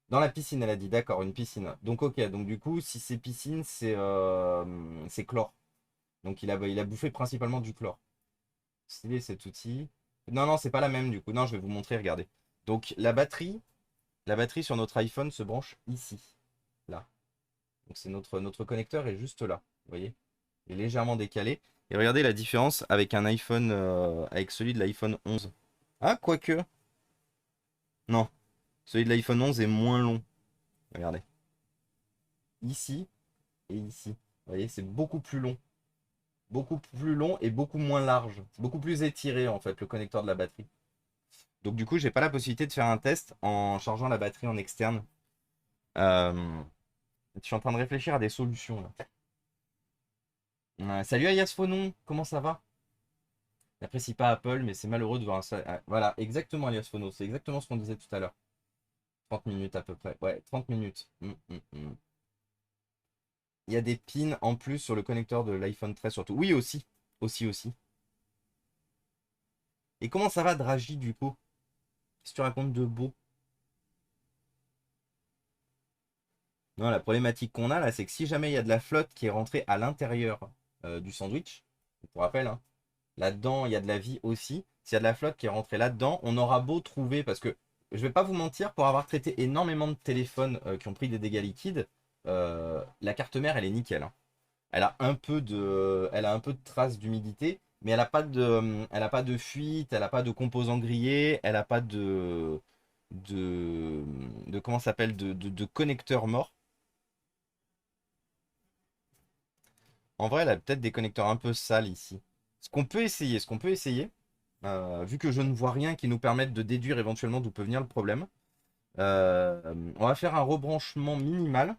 Dans la piscine, elle a dit, d'accord, une piscine. Donc ok, donc du coup, si c'est piscine, c'est chlore. Donc il a bouffé principalement du chlore. Stylé cet outil. Non, non, c'est pas la même du coup. Non, je vais vous montrer, regardez. Donc la batterie sur notre iPhone se branche ici, là. Donc c'est notre connecteur est juste là, vous voyez. Il est légèrement décalé. Et regardez la différence avec un iPhone, avec celui de l'iPhone 11. Ah, quoique. Non, celui de l'iPhone 11 est moins long. Regardez. Ici et ici. Vous voyez, c'est beaucoup plus long. Beaucoup plus long et beaucoup moins large. C'est beaucoup plus étiré en fait, le connecteur de la batterie. Donc du coup, j'ai pas la possibilité de faire un test en chargeant la batterie en externe. Euh, je suis en train de réfléchir à des solutions là. Salut Ayas Phonon, comment ça va? J'apprécie pas Apple, mais c'est malheureux de voir ça. Voilà, exactement Alias Phono, c'est exactement ce qu'on disait tout à l'heure. 30 minutes à peu près. Ouais, 30 minutes. Il y a des pins en plus sur le connecteur de l'iPhone 13 surtout. Oui, aussi. Aussi, aussi. Et comment ça va, Dragi, du coup? Qu'est-ce que tu racontes de beau? Non, la problématique qu'on a là, c'est que si jamais il y a de la flotte qui est rentrée à l'intérieur du sandwich, pour rappel, hein, là-dedans, il y a de la vie aussi. S'il y a de la flotte qui est rentrée là-dedans, on aura beau trouver, parce que je vais pas vous mentir, pour avoir traité énormément de téléphones qui ont pris des dégâts liquides, la carte mère, elle est nickel, hein. Elle a un peu de traces d'humidité, mais elle a pas de fuite, elle a pas de composants grillés, elle a pas de comment ça s'appelle, de connecteurs morts. En vrai, elle a peut-être des connecteurs un peu sales ici. Ce qu'on peut essayer, vu que je ne vois rien qui nous permette de déduire éventuellement d'où peut venir le problème, on va faire un rebranchement minimal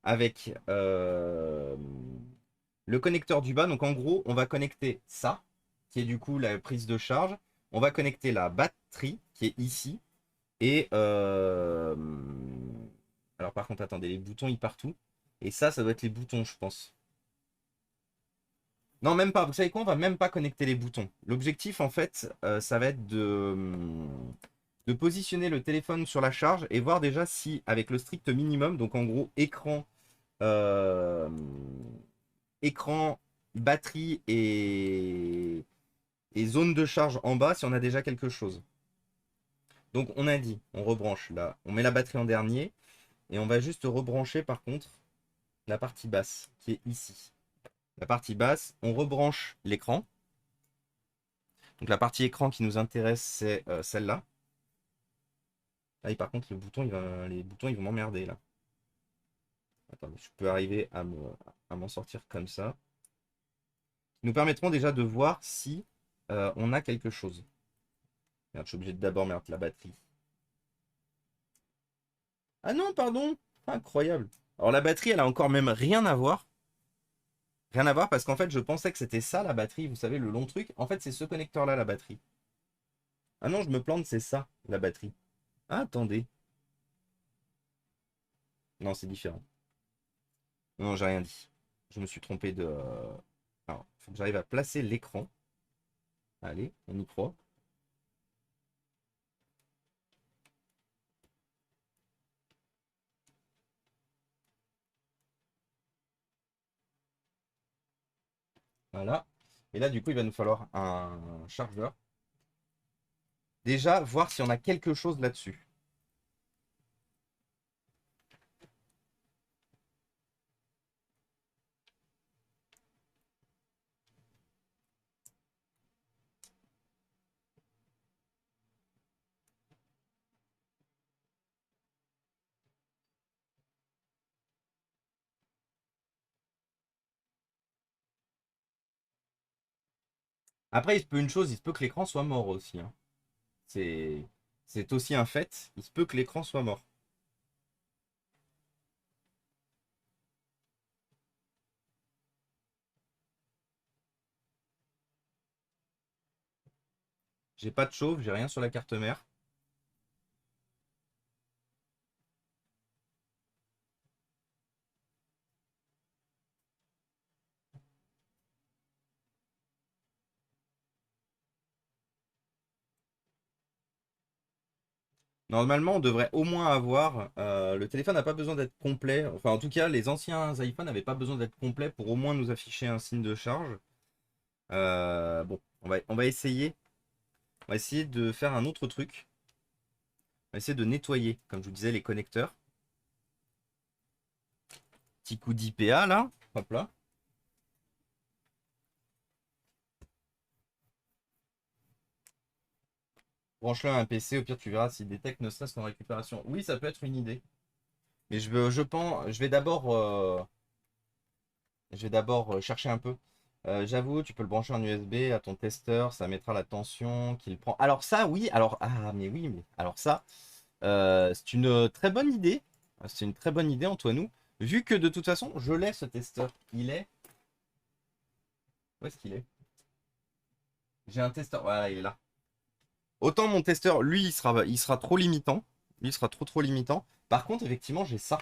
avec le connecteur du bas. Donc en gros, on va connecter ça, qui est du coup la prise de charge. On va connecter la batterie, qui est ici. Et alors par contre, attendez, les boutons, ils partent où? Et ça doit être les boutons, je pense. Non, même pas. Vous savez quoi? On va même pas connecter les boutons. L'objectif, en fait, ça va être de positionner le téléphone sur la charge et voir déjà si, avec le strict minimum, donc en gros, euh, écran, batterie et zone de charge en bas, si on a déjà quelque chose. Donc, on a dit, on rebranche là, on met la batterie en dernier et on va juste rebrancher par contre la partie basse qui est ici. La partie basse, on rebranche l'écran. Donc la partie écran qui nous intéresse, c'est celle-là. Ah, et par contre, les boutons, ils vont m'emmerder là. Attendez, je peux arriver à m'en sortir comme ça. Ils nous permettront déjà de voir si on a quelque chose. Merde, je suis obligé de d'abord mettre la batterie. Ah non, pardon. Incroyable. Alors la batterie, elle a encore même rien à voir. Rien à voir parce qu'en fait, je pensais que c'était ça la batterie. Vous savez, le long truc. En fait, c'est ce connecteur-là, la batterie. Ah non, je me plante, c'est ça, la batterie. Ah, attendez. Non, c'est différent. Non, j'ai rien dit. Je me suis trompé de. Alors, il faut que j'arrive à placer l'écran. Allez, on y croit. Voilà. Et là, du coup, il va nous falloir un chargeur. Déjà, voir si on a quelque chose là-dessus. Après, il se peut une chose, il se peut que l'écran soit mort aussi, hein. C'est c'est aussi un fait. Il se peut que l'écran soit mort. J'ai pas de chauffe, j'ai rien sur la carte mère. Normalement, on devrait au moins avoir. Le téléphone n'a pas besoin d'être complet. Enfin, en tout cas, les anciens iPhones n'avaient pas besoin d'être complets pour au moins nous afficher un signe de charge. Bon, on va essayer. On va essayer de faire un autre truc. On va essayer de nettoyer, comme je vous disais, les connecteurs. Petit coup d'IPA là. Hop là. Branche-le à un PC, au pire tu verras s'il détecte ne serait-ce qu'en récupération. Oui, ça peut être une idée. Mais je pense, je vais d'abord chercher un peu. J'avoue, tu peux le brancher en USB à ton testeur, ça mettra la tension qu'il prend. Alors ça, oui, alors ah mais oui, mais alors ça, c'est une très bonne idée. C'est une très bonne idée, Antoinou. Vu que de toute façon, je l'ai ce testeur. Il est. Où est-ce qu'il est? J'ai un testeur. Voilà, il est là. Autant mon testeur, lui, il sera trop limitant. Lui, il sera trop limitant. Par contre, effectivement, j'ai ça.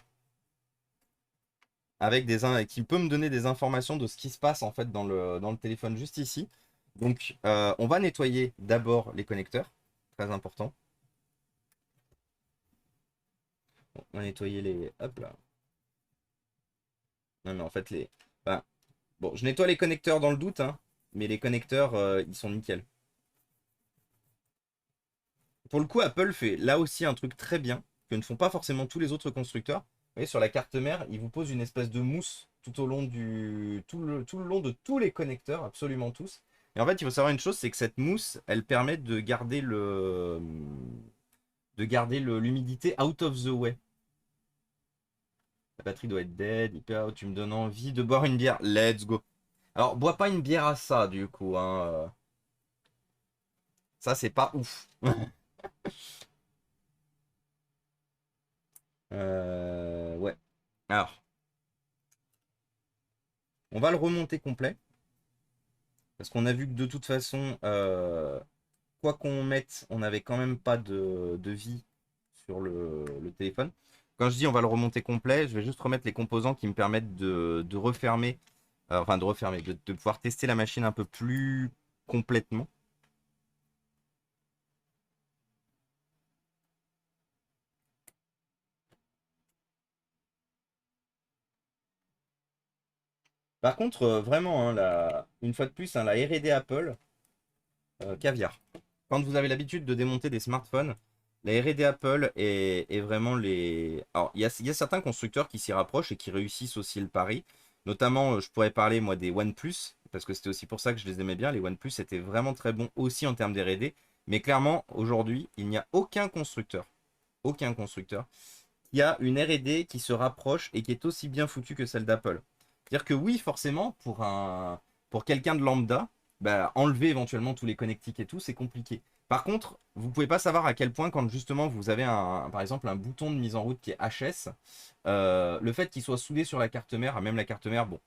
Avec qui peut me donner des informations de ce qui se passe en fait dans le téléphone juste ici. Donc on va nettoyer d'abord les connecteurs, très important. Bon, on va nettoyer les. Hop là. Non mais en fait les. Enfin, bon, je nettoie les connecteurs dans le doute, hein, mais les connecteurs ils sont nickel. Pour le coup, Apple fait là aussi un truc très bien que ne font pas forcément tous les autres constructeurs. Vous voyez, sur la carte mère, ils vous posent une espèce de mousse tout au long tout le long de tous les connecteurs, absolument tous. Et en fait, il faut savoir une chose, c'est que cette mousse, elle permet de garder l'humidité out of the way. La batterie doit être dead, hyper, tu me donnes envie de boire une bière. Let's go. Alors, bois pas une bière à ça, du coup, hein. Ça, c'est pas ouf. Ouais. Alors, on va le remonter complet. Parce qu'on a vu que de toute façon, quoi qu'on mette, on n'avait quand même pas de vie sur le téléphone. Quand je dis on va le remonter complet, je vais juste remettre les composants qui me permettent de refermer, enfin de refermer, de pouvoir tester la machine un peu plus complètement. Par contre, vraiment, hein, une fois de plus, hein, la R&D Apple, caviar. Quand vous avez l'habitude de démonter des smartphones, la R&D Apple est vraiment les. Alors, il y a certains constructeurs qui s'y rapprochent et qui réussissent aussi le pari. Notamment, je pourrais parler moi des OnePlus, parce que c'était aussi pour ça que je les aimais bien. Les OnePlus étaient vraiment très bons aussi en termes d'R&D. Mais clairement, aujourd'hui, il n'y a aucun constructeur, qui a une R&D qui se rapproche et qui est aussi bien foutue que celle d'Apple. C'est-à-dire que oui, forcément, pour quelqu'un de lambda, bah, enlever éventuellement tous les connectiques et tout, c'est compliqué. Par contre, vous pouvez pas savoir à quel point quand justement vous avez par exemple un bouton de mise en route qui est HS, le fait qu'il soit soudé sur la carte mère, même la carte mère, bon,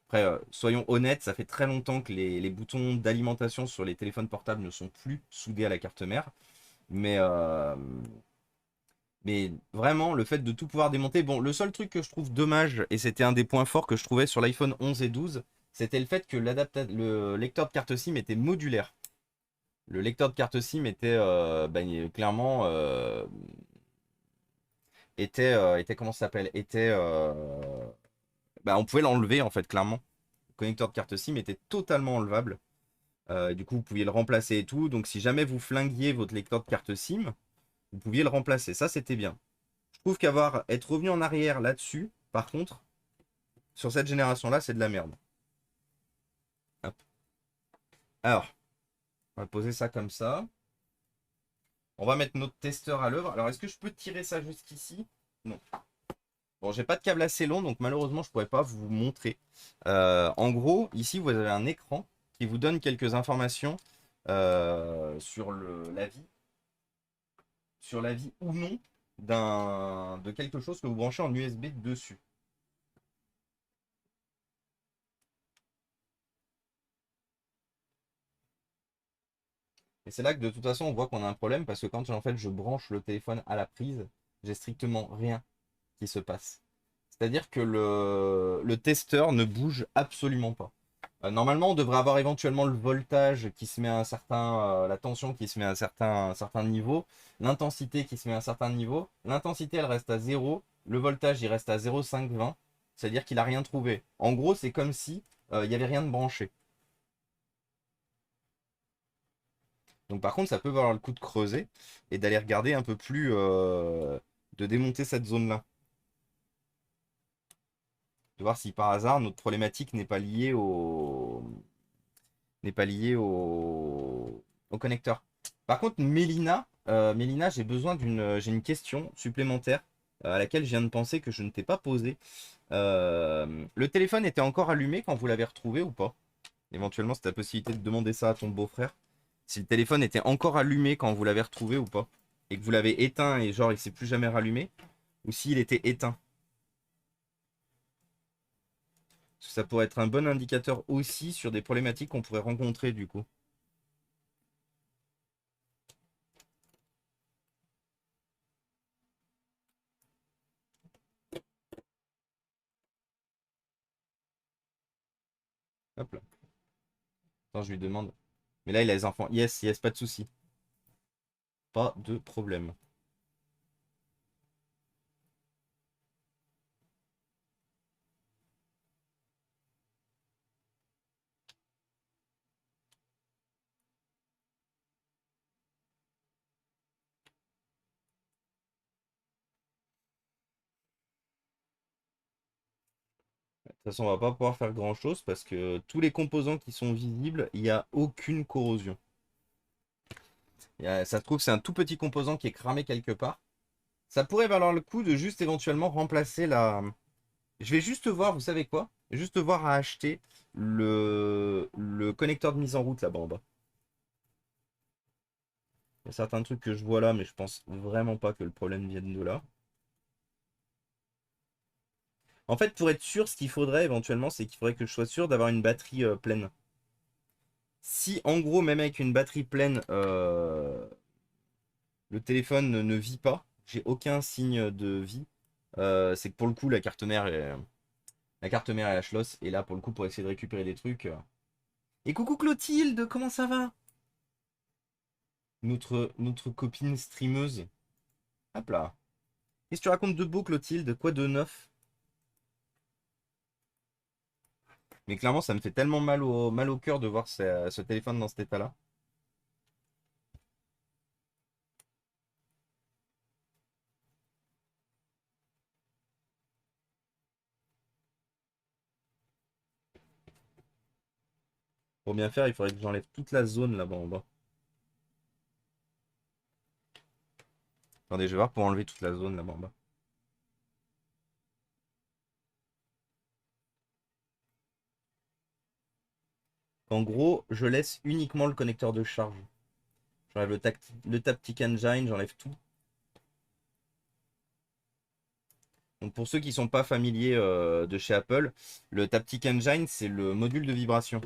après, soyons honnêtes, ça fait très longtemps que les boutons d'alimentation sur les téléphones portables ne sont plus soudés à la carte mère. Mais, euh, mais vraiment, le fait de tout pouvoir démonter. Bon, le seul truc que je trouve dommage, et c'était un des points forts que je trouvais sur l'iPhone 11 et 12, c'était le fait que le lecteur de carte SIM était modulaire. Le lecteur de carte SIM était clairement était comment ça s'appelle? On pouvait l'enlever en fait clairement. connecteur de carte SIM était totalement enlevable. Du coup, vous pouviez le remplacer et tout. Donc, si jamais vous flinguiez votre lecteur de carte SIM, vous pouviez le remplacer. Ça, c'était bien. Je trouve être revenu en arrière là-dessus, par contre, sur cette génération-là, c'est de la merde. Hop. Alors, on va poser ça comme ça. On va mettre notre testeur à l'œuvre. Alors, est-ce que je peux tirer ça jusqu'ici? Non. Bon, j'ai pas de câble assez long, donc malheureusement, je pourrais pas vous montrer. En gros, ici, vous avez un écran qui vous donne quelques informations sur la vie ou non de quelque chose que vous branchez en USB dessus. Et c'est là que de toute façon, on voit qu'on a un problème parce que quand en fait je branche le téléphone à la prise, j'ai strictement rien qui se passe. C'est-à-dire que le testeur ne bouge absolument pas. Normalement, on devrait avoir éventuellement le voltage qui se met à un certain, la tension qui se met à un certain niveau, l'intensité qui se met à un certain niveau. L'intensité, elle reste à 0, le voltage, il reste à 0,520, c'est-à-dire qu'il n'a rien trouvé. En gros, c'est comme si il n'y avait rien de branché. Donc par contre, ça peut valoir le coup de creuser et d'aller regarder un peu plus, de démonter cette zone-là. De voir si par hasard notre problématique n'est pas liée au connecteur. Par contre, Mélina, j'ai une question supplémentaire à laquelle je viens de penser que je ne t'ai pas posée. Le téléphone était encore allumé quand vous l'avez retrouvé ou pas? Éventuellement, c'est ta possibilité de demander ça à ton beau-frère. Si le téléphone était encore allumé quand vous l'avez retrouvé ou pas. Et que vous l'avez éteint et genre il s'est plus jamais rallumé. Ou s'il était éteint. Parce que ça pourrait être un bon indicateur aussi sur des problématiques qu'on pourrait rencontrer du coup. Hop là. Attends, je lui demande. Mais là, il a les enfants. Yes, yes, pas de souci. Pas de problème. De toute façon, on va pas pouvoir faire grand-chose parce que tous les composants qui sont visibles, il n'y a aucune corrosion. Ça se trouve, c'est un tout petit composant qui est cramé quelque part. Ça pourrait valoir le coup de juste éventuellement remplacer la... Je vais juste voir, vous savez quoi? Juste voir à acheter le connecteur de mise en route là-bas en bas. Il y a certains trucs que je vois là, mais je pense vraiment pas que le problème vienne de là. En fait, pour être sûr, ce qu'il faudrait éventuellement, c'est qu'il faudrait que je sois sûr d'avoir une batterie pleine. Si en gros, même avec une batterie pleine, le téléphone ne vit pas, j'ai aucun signe de vie, c'est que pour le coup, la carte mère est la schloss. Et là, pour le coup, pour essayer de récupérer des trucs. Et coucou Clotilde, comment ça va? Notre copine streameuse. Hop là. Qu'est-ce que tu racontes de beau, Clotilde? Quoi de neuf? Mais clairement, ça me fait tellement mal au cœur de voir ce téléphone dans cet état-là. Pour bien faire, il faudrait que j'enlève toute la zone là-bas en bas. Attendez, je vais voir pour enlever toute la zone là-bas en bas. En gros, je laisse uniquement le connecteur de charge. J'enlève le Taptic Engine, j'enlève tout. Donc pour ceux qui ne sont pas familiers de chez Apple, le Taptic Engine, c'est le module de vibration.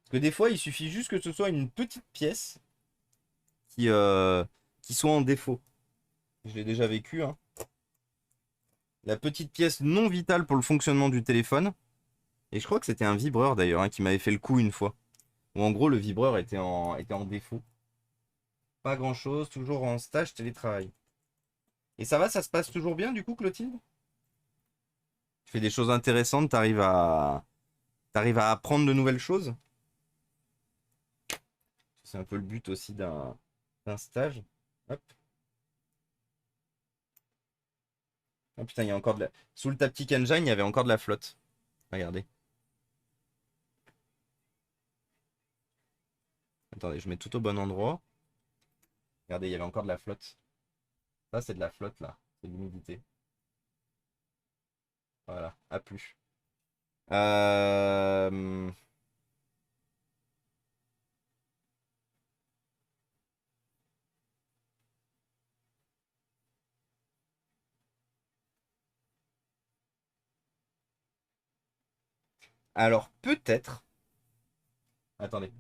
Parce que des fois, il suffit juste que ce soit une petite pièce qui, euh, qui soit en défaut. Je l'ai déjà vécu, hein. La petite pièce non vitale pour le fonctionnement du téléphone. Et je crois que c'était un vibreur d'ailleurs, hein, qui m'avait fait le coup une fois. Où en gros, le vibreur était en défaut. Pas grand chose, toujours en stage télétravail. Et ça va, ça se passe toujours bien du coup, Clotilde? Tu fais des choses intéressantes, t'arrives à apprendre de nouvelles choses? C'est un peu le but aussi d'un stage. Hop. Oh putain, il y a encore de la... Sous le Taptic Engine, il y avait encore de la flotte. Regardez. Attendez, je mets tout au bon endroit. Regardez, il y avait encore de la flotte. Ça, c'est de la flotte, là. C'est de l'humidité. Voilà, à plus. Euh, Alors, peut-être... Attendez.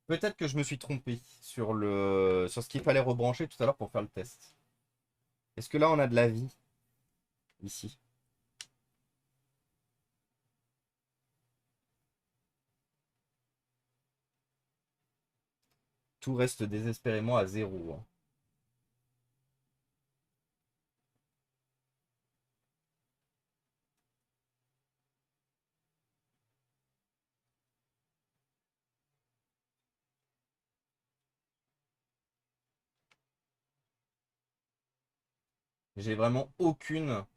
Peut-être que je me suis trompé sur ce qu'il fallait rebrancher tout à l'heure pour faire le test. Est-ce que là, on a de la vie ici? Tout reste désespérément à zéro, hein. J'ai vraiment aucun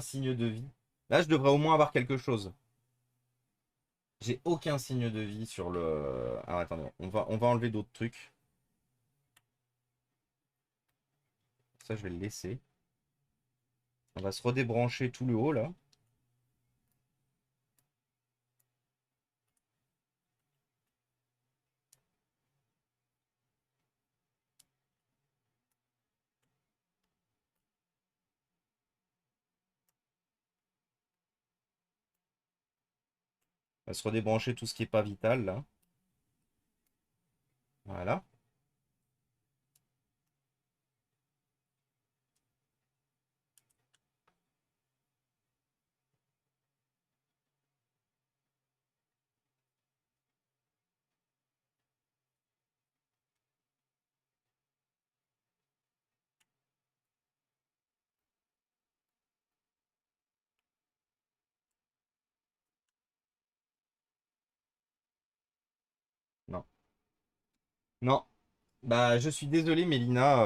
signe de vie. Là, je devrais au moins avoir quelque chose. J'ai aucun signe de vie sur le... Alors attendez, on va enlever d'autres trucs. Ça, je vais le laisser. On va se redébrancher tout le haut, là. On va se redébrancher tout ce qui est pas vital, là. Voilà. Non. Non. Bah, je suis désolé, Mélina.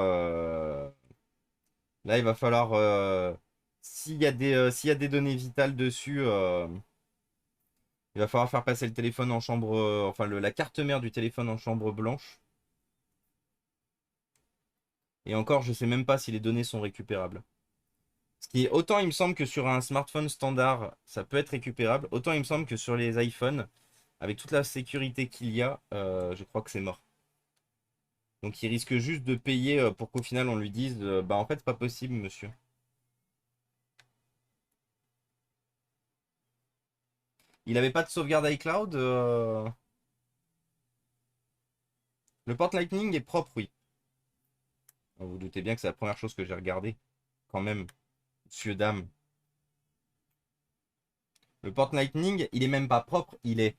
Là, il va falloir... s'il y a des données vitales dessus, il va falloir faire passer le téléphone en chambre... enfin, la carte mère du téléphone en chambre blanche. Et encore, je sais même pas si les données sont récupérables. Ce qui est, autant il me semble que sur un smartphone standard, ça peut être récupérable, autant il me semble que sur les iPhones, avec toute la sécurité qu'il y a, je crois que c'est mort. Donc il risque juste de payer pour qu'au final on lui dise bah en fait c'est pas possible monsieur. Il avait pas de sauvegarde iCloud Le port Lightning est propre, oui. Vous vous doutez bien que c'est la première chose que j'ai regardé. Quand même, monsieur, dame. Le port Lightning, il est même pas propre, il est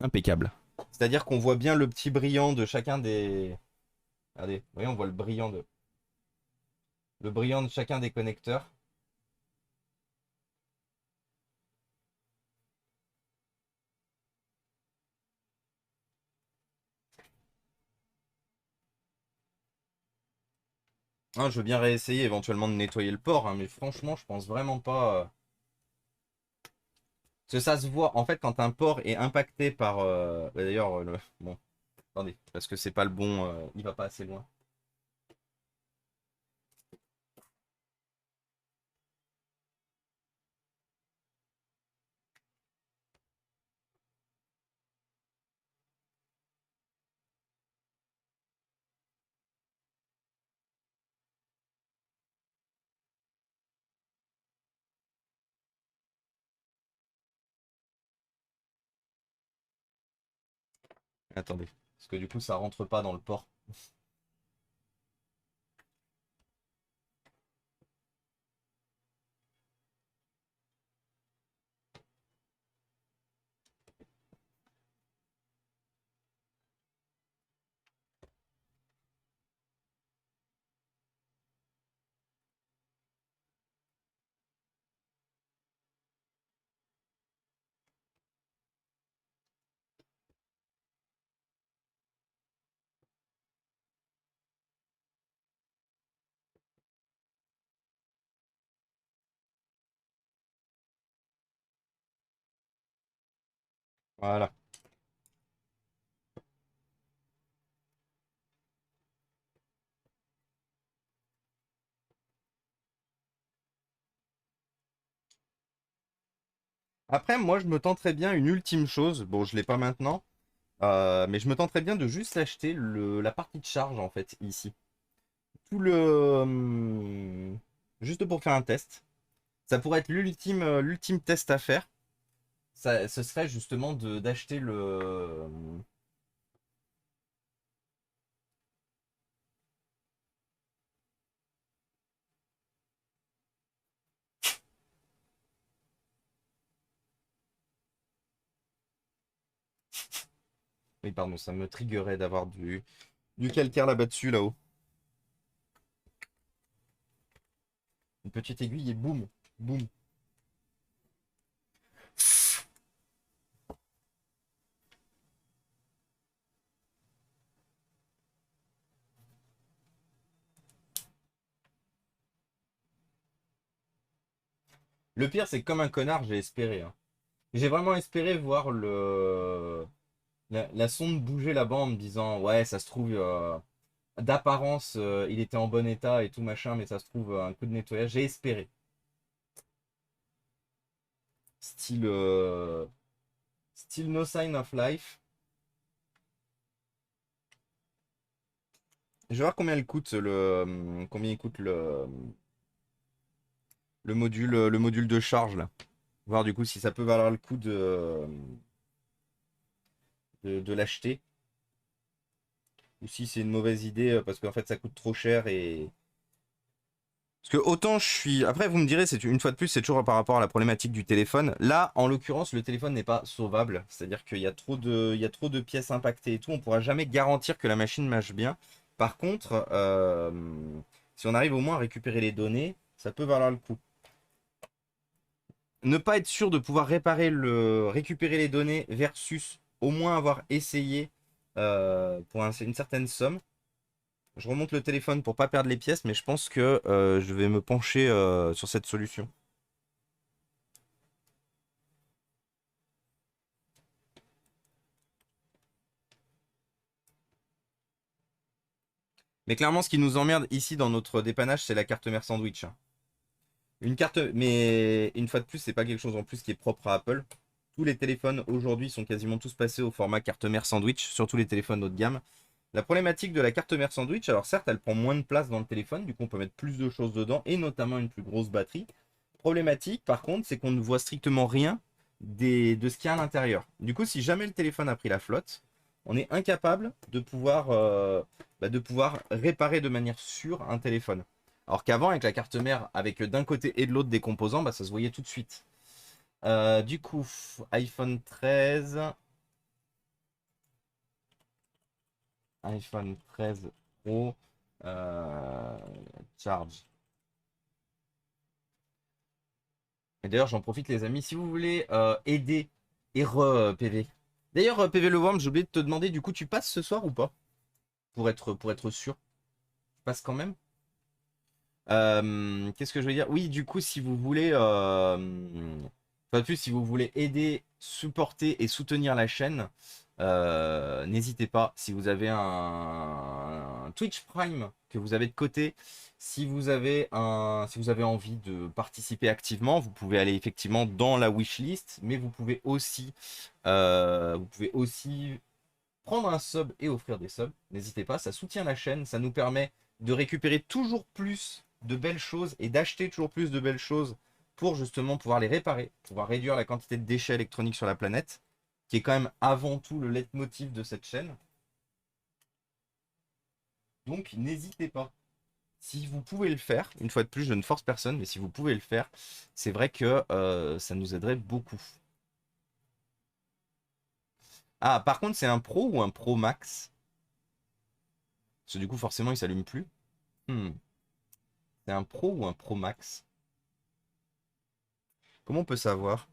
impeccable. C'est-à-dire qu'on voit bien le petit brillant de chacun des... Regardez, vous voyez, on voit le brillant de chacun des connecteurs. Ah, je veux bien réessayer éventuellement de nettoyer le port, hein, mais franchement, je pense vraiment pas. Parce que ça se voit, en fait, quand un port est impacté par. Bah, d'ailleurs, bon, attendez, parce que c'est pas le bon. Il va pas assez loin. Attendez, parce que du coup, ça rentre pas dans le port. Voilà. Après, moi, je me tenterais bien une ultime chose. Bon, je l'ai pas maintenant. Mais je me tenterais bien de juste acheter la partie de charge, en fait, ici. Tout le... juste pour faire un test. Ça pourrait être l'ultime test à faire. Ça, ce serait justement d'acheter le... Oui, pardon, ça me triggerait d'avoir du calcaire là-bas dessus, là-haut. Une petite aiguille et boum, boum. Le pire, c'est que comme un connard, j'ai espéré, hein. J'ai vraiment espéré voir la sonde bouger là-bas en me disant, ouais, ça se trouve, d'apparence, il était en bon état et tout machin, mais ça se trouve, un coup de nettoyage. J'ai espéré. Style, style No Sign of Life. Je vais voir combien il coûte combien il coûte le module de charge là. Voir du coup si ça peut valoir le coup de l'acheter. Ou si c'est une mauvaise idée parce qu'en fait ça coûte trop cher et. Parce que autant je suis. Après vous me direz, c'est une fois de plus, c'est toujours par rapport à la problématique du téléphone. Là, en l'occurrence, le téléphone n'est pas sauvable. C'est-à-dire qu'il y a il y a trop de pièces impactées et tout. On pourra jamais garantir que la machine marche bien. Par contre, si on arrive au moins à récupérer les données, ça peut valoir le coup. Ne pas être sûr de pouvoir récupérer les données versus au moins avoir essayé pour une certaine somme. Je remonte le téléphone pour pas perdre les pièces, mais je pense que je vais me pencher sur cette solution. Mais clairement, ce qui nous emmerde ici dans notre dépannage, c'est la carte mère sandwich, hein. Une carte, mais une fois de plus, c'est pas quelque chose en plus qui est propre à Apple. Tous les téléphones aujourd'hui sont quasiment tous passés au format carte mère sandwich, surtout les téléphones haut de gamme. La problématique de la carte mère sandwich, alors certes, elle prend moins de place dans le téléphone, du coup on peut mettre plus de choses dedans, et notamment une plus grosse batterie. Problématique, par contre, c'est qu'on ne voit strictement rien de ce qu'il y a à l'intérieur. Du coup, si jamais le téléphone a pris la flotte, on est incapable de pouvoir réparer de manière sûre un téléphone. Alors qu'avant, avec la carte mère, avec d'un côté et de l'autre des composants, bah, ça se voyait tout de suite. Du coup, iPhone 13, iPhone 13 Pro, euh, charge. Et d'ailleurs, j'en profite, les amis, si vous voulez aider PV. D'ailleurs, PV Le Worm, j'ai oublié de te demander, du coup, tu passes ce soir ou pas? Pour être sûr. Tu passes quand même? Qu'est-ce que je veux dire? Oui, du coup, si vous voulez, pas de plus, si vous voulez aider, supporter et soutenir la chaîne, n'hésitez pas. Si vous avez un Twitch Prime que vous avez de côté, si vous avez envie de participer activement, vous pouvez aller effectivement dans la wishlist, mais vous pouvez aussi prendre un sub et offrir des subs. N'hésitez pas, ça soutient la chaîne, ça nous permet de récupérer toujours plus de belles choses et d'acheter toujours plus de belles choses pour justement pouvoir les réparer, pouvoir réduire la quantité de déchets électroniques sur la planète, qui est quand même avant tout le leitmotiv de cette chaîne. Donc n'hésitez pas. Si vous pouvez le faire, une fois de plus, je ne force personne, mais si vous pouvez le faire, c'est vrai que ça nous aiderait beaucoup. Ah, par contre, c'est un Pro ou un Pro Max? Parce que du coup, forcément, il s'allume plus. Hmm. C'est un Pro ou un Pro Max? Comment on peut savoir?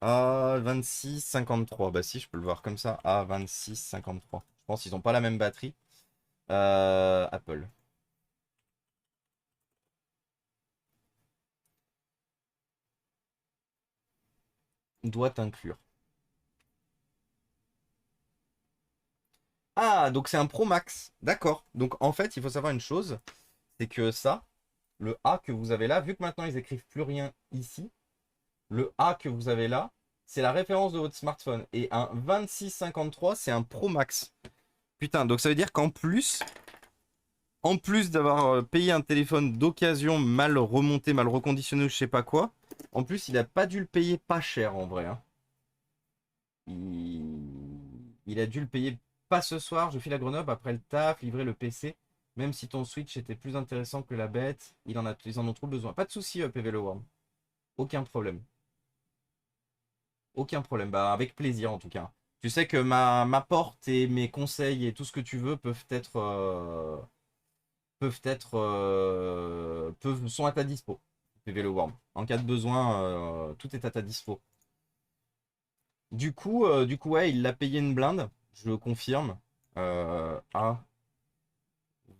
A2653. Bah si, je peux le voir comme ça. A2653. Je pense qu'ils n'ont pas la même batterie. Apple. doit inclure. Ah, donc c'est un Pro Max. D'accord. Donc en fait, il faut savoir une chose, c'est que ça, le A que vous avez là, vu que maintenant ils écrivent plus rien ici, le A que vous avez là, c'est la référence de votre smartphone. Et un 2653, c'est un Pro Max. Putain, donc ça veut dire qu'en plus, d'avoir payé un téléphone d'occasion mal remonté, mal reconditionné ou je sais pas quoi, en plus, il a pas dû le payer pas cher en vrai, hein. Il a dû le payer pas ce soir. Je file à Grenoble après le taf, livrer le PC. Même si ton Switch était plus intéressant que la bête, ils en ont trop besoin. Pas de souci, PV Le Worm. Aucun problème. Aucun problème. Bah, avec plaisir en tout cas. Tu sais que ma porte et mes conseils et tout ce que tu veux sont à ta dispo. PV Le Worm. En cas de besoin, tout est à ta dispo. Du coup, ouais, il l'a payé une blinde, je le confirme, à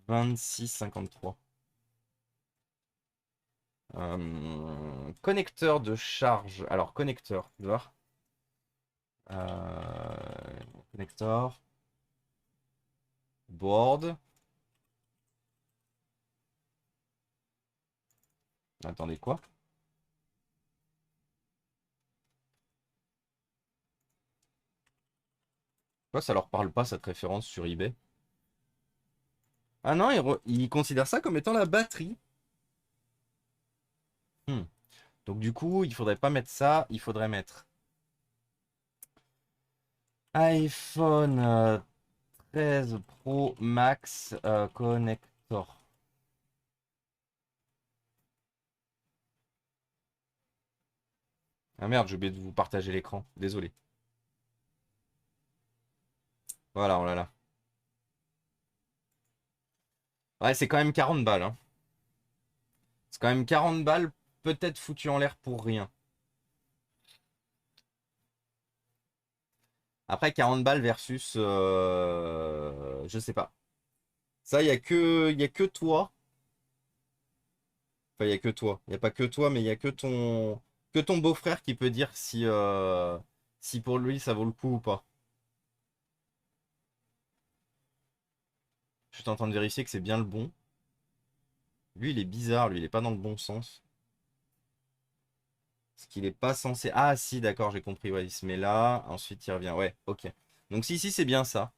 26,53. Connecteur de charge. Alors, connecteur, tu vois. Connecteur. Board. Attendez, quoi? Quoi, ça leur parle pas cette référence sur eBay? Ah non, ils considèrent ça comme étant la batterie. Hmm. Donc du coup, il faudrait pas mettre ça, il faudrait mettre iPhone 13 Pro Max connector. Ah merde, j'ai oublié de vous partager l'écran. Désolé. Voilà, oh là là. Ouais, c'est quand même 40 balles, hein. C'est quand même 40 balles, peut-être foutu en l'air pour rien. Après, 40 balles versus... je sais pas. Ça, il y a que toi. Enfin, il y a que toi. Il n'y a pas que toi, mais il y a que ton beau-frère qui peut dire si pour lui ça vaut le coup ou pas. Je suis en train de vérifier que c'est bien le bon. Lui, il est bizarre, lui, il est pas dans le bon sens. Parce qu'il est pas censé... Ah si, d'accord, j'ai compris. Ouais, il se met là, ensuite il revient. Ouais, ok. Donc si, c'est bien ça.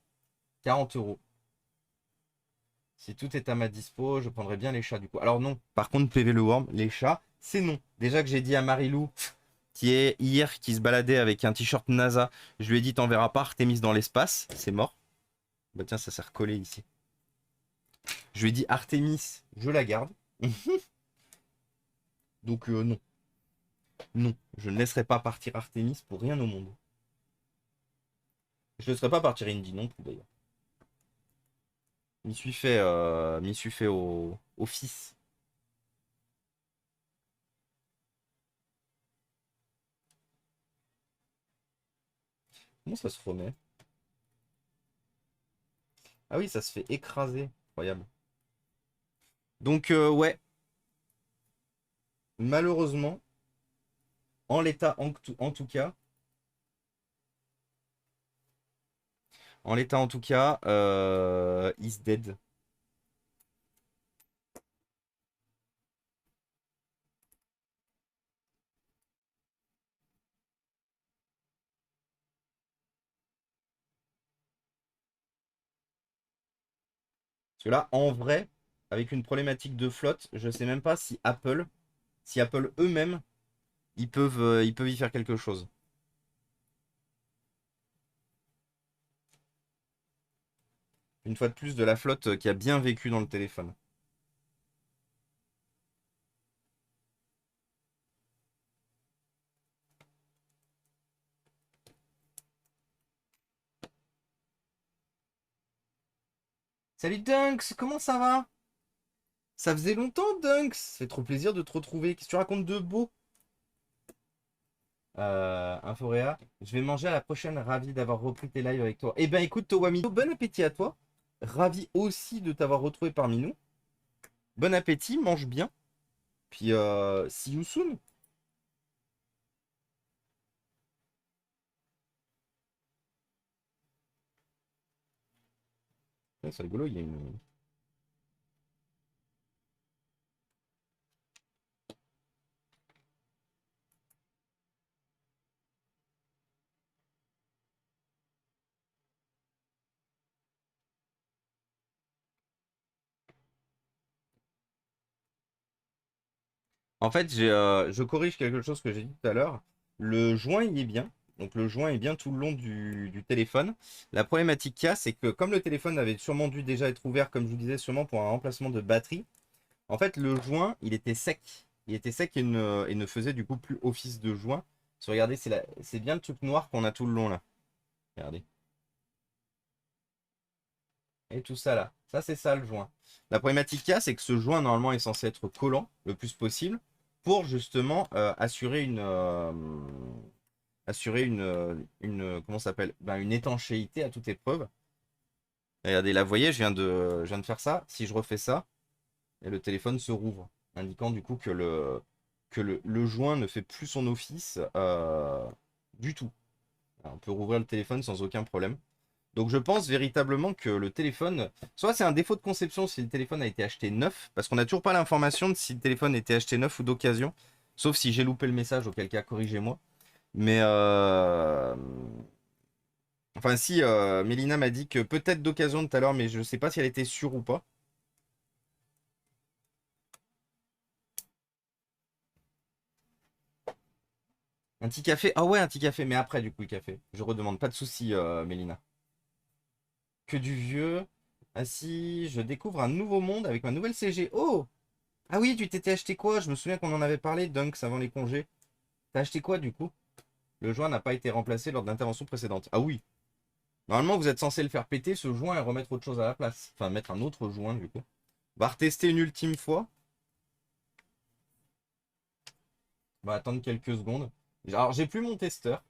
40 euros. Si tout est à ma dispo, je prendrais bien les chats du coup. Alors non, par contre, PV le Worm, les chats, c'est non. Déjà que j'ai dit à Marilou, qui est hier, qui se baladait avec un t-shirt NASA, je lui ai dit t'enverras pas Artemis dans l'espace, c'est mort. Bah tiens, ça s'est recollé ici. Je lui ai dit Artemis, je la garde. Donc non. Non, je ne laisserai pas partir Artemis pour rien au monde. Je ne laisserai pas partir Indy non plus d'ailleurs. M'y suis fait au fils. Comment ça se remet? Ah oui, ça se fait écraser. Incroyable. Donc ouais, malheureusement, en l'état en tout cas, is dead. Parce que là, en vrai, avec une problématique de flotte, je sais même pas si Apple eux-mêmes, ils peuvent y faire quelque chose. Une fois de plus, de la flotte qui a bien vécu dans le téléphone. Salut Dunks, comment ça va? Ça faisait longtemps, Dunks. Ça fait trop plaisir de te retrouver. Qu'est-ce que tu racontes de beau? Inforéa, je vais manger à la prochaine. Ravi d'avoir repris tes lives avec toi. Eh ben écoute, Towamito, bon appétit à toi. Ravi aussi de t'avoir retrouvé parmi nous. Bon appétit, mange bien. Puis see you soon. Ouais, c'est rigolo, il y a une... En fait, je corrige quelque chose que j'ai dit tout à l'heure. Le joint, il est bien. Donc le joint est bien tout le long du téléphone. La problématique qu'il y a, c'est que comme le téléphone avait sûrement dû déjà être ouvert, comme je vous disais, sûrement pour un remplacement de batterie, en fait, le joint, il était sec. Il était sec et ne faisait du coup plus office de joint. Parce que regardez, c'est bien le truc noir qu'on a tout le long là. Regardez. Et tout ça là. Ça, c'est ça le joint. La problématique qu'il y a, c'est que ce joint, normalement, est censé être collant le plus possible pour justement assurer comment ça s'appelle? Ben, une étanchéité à toute épreuve. Regardez, là, vous voyez, je viens de faire ça. Si je refais ça, et le téléphone se rouvre, indiquant du coup que le joint ne fait plus son office du tout. Alors, on peut rouvrir le téléphone sans aucun problème. Donc je pense véritablement que le téléphone, soit c'est un défaut de conception si le téléphone a été acheté neuf, parce qu'on n'a toujours pas l'information de si le téléphone a été acheté neuf ou d'occasion, sauf si j'ai loupé le message, auquel cas corrigez-moi. Mais enfin si, Mélina m'a dit que peut-être d'occasion tout à l'heure, mais je sais pas si elle était sûre ou pas. Un petit café? Ah ouais, un petit café, mais après du coup le café. Je redemande, pas de souci, Mélina. Que du vieux. Ah si, je découvre un nouveau monde avec ma nouvelle CG. Oh! Ah oui, tu t'étais acheté quoi? Je me souviens qu'on en avait parlé, Dunks, avant les congés. T'as acheté quoi du coup? Le joint n'a pas été remplacé lors de l'intervention précédente. Ah oui. Normalement, vous êtes censé le faire péter, ce joint, et remettre autre chose à la place. Enfin, mettre un autre joint du coup. On va retester une ultime fois. On va attendre quelques secondes. Alors, j'ai plus mon testeur.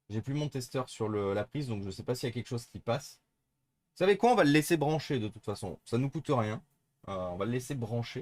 J'ai plus mon testeur sur la prise, donc je sais pas s'il y a quelque chose qui passe. Vous savez quoi? On va le laisser brancher de toute façon. Ça nous coûte rien. On va le laisser brancher.